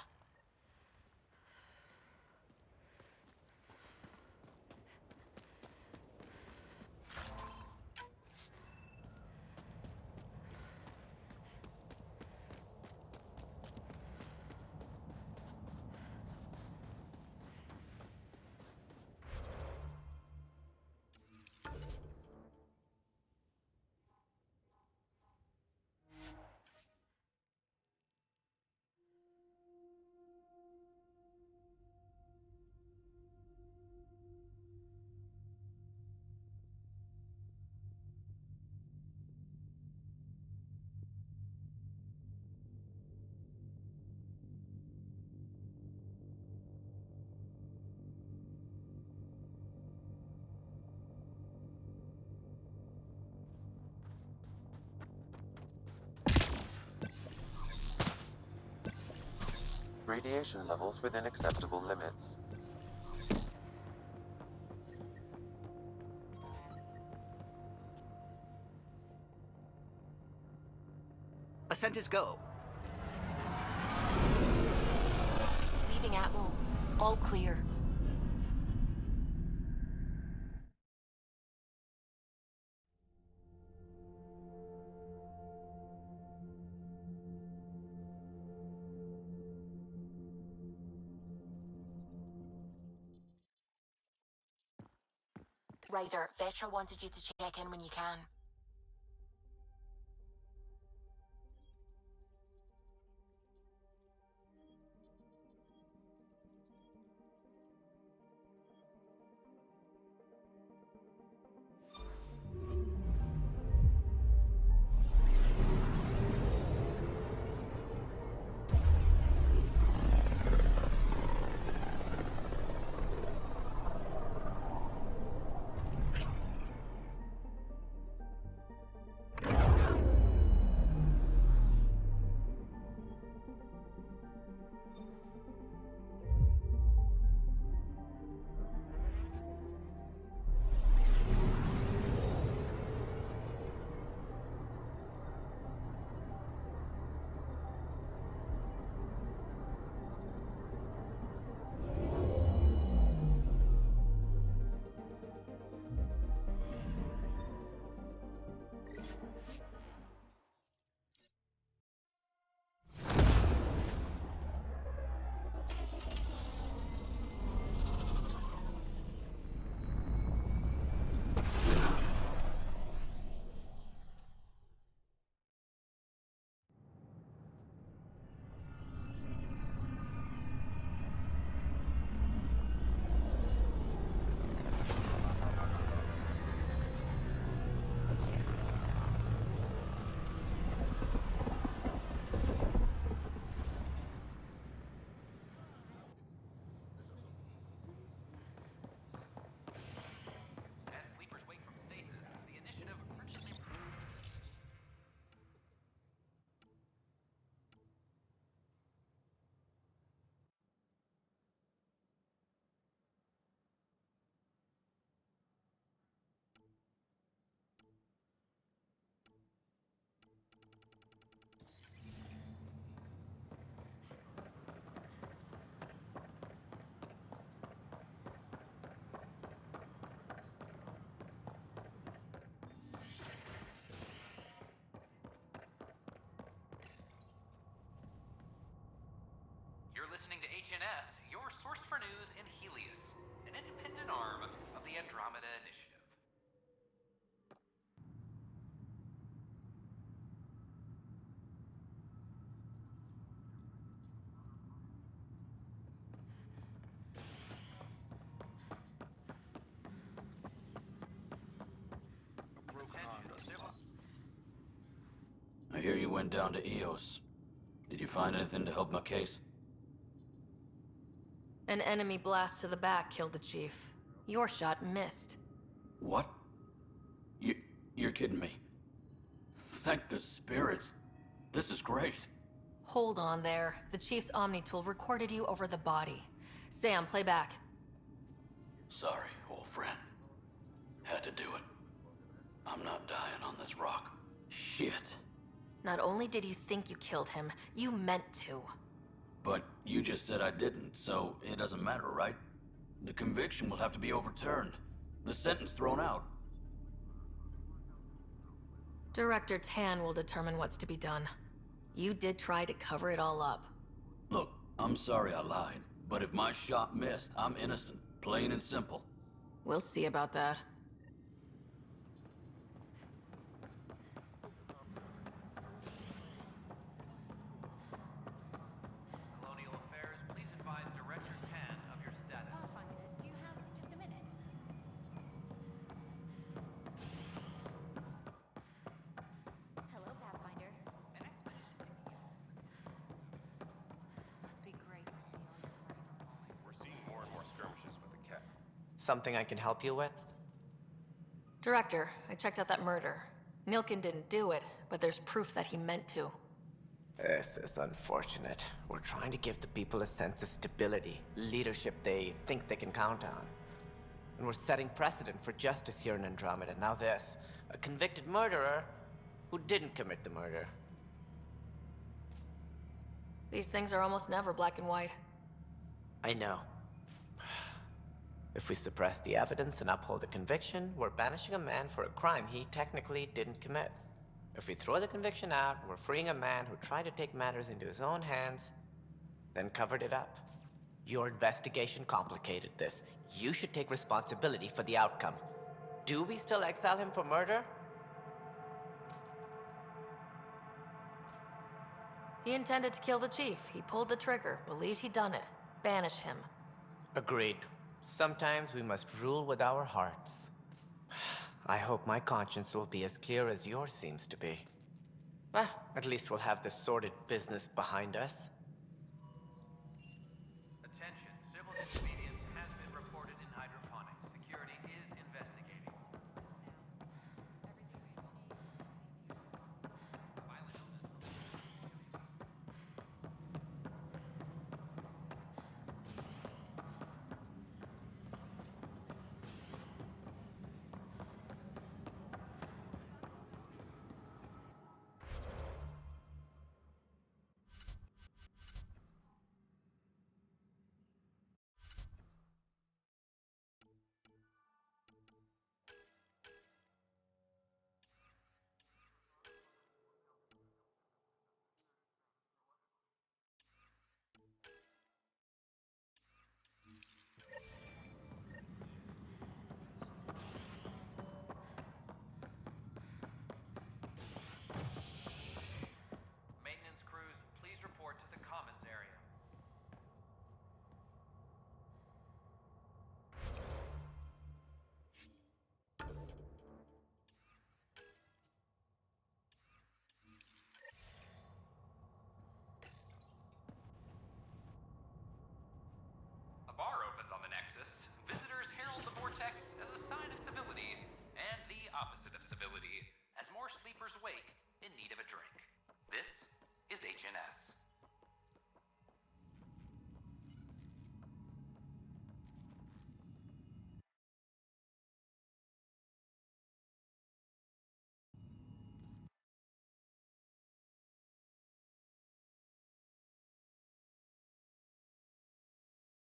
Radiation levels within acceptable limits. Ascent is go. Leaving Atmo. All clear. Ryder, Vetra wanted you to check in when you can. news in Helios, an independent arm of the Andromeda Initiative. I hear you went down to EOS. Did you find anything to help my case? An enemy blast to the back killed the chief. Your shot missed. What? You're kidding me. Thank the spirits. This is great. Hold on there. The chief's Omni tool recorded you over the body. Sam, play back. Sorry, old friend. Had to do it. I'm not dying on this rock. Shit. Not only did you think you killed him, you meant to. But you just said I didn't, so it doesn't matter, right? The conviction will have to be overturned. The sentence thrown out. Director Tan will determine what's to be done. You did try to cover it all up. Look, I'm sorry I lied, but if my shot missed, I'm innocent. Plain and simple. We'll see about that. Colonial Affairs, please advise Director Tan of your status. Do you have just a minute? Hello, Pathfinder. Must be great to see all your work. We're seeing more and more skirmishes with the cat. Something I can help you with? Director, I checked out that murder. Nilkin didn't do it, but there's proof that he meant to. This is unfortunate. We're trying to give the people a sense of stability, leadership they think they can count on. And we're setting precedent for justice here in Andromeda. Now this, a convicted murderer who didn't commit the murder. These things are almost never black and white. I know. If we suppress the evidence and uphold the conviction, we're banishing a man for a crime he technically didn't commit. If we throw the conviction out, we're freeing a man who tried to take matters into his own hands, then covered it up. Your investigation complicated this. You should take responsibility for the outcome. Do we still exile him for murder? He intended to kill the chief. He pulled the trigger, believed he'd done it. Banish him. Agreed. Sometimes we must rule with our hearts. I hope my conscience will be as clear as yours seems to be. At least we'll have this sordid business behind us.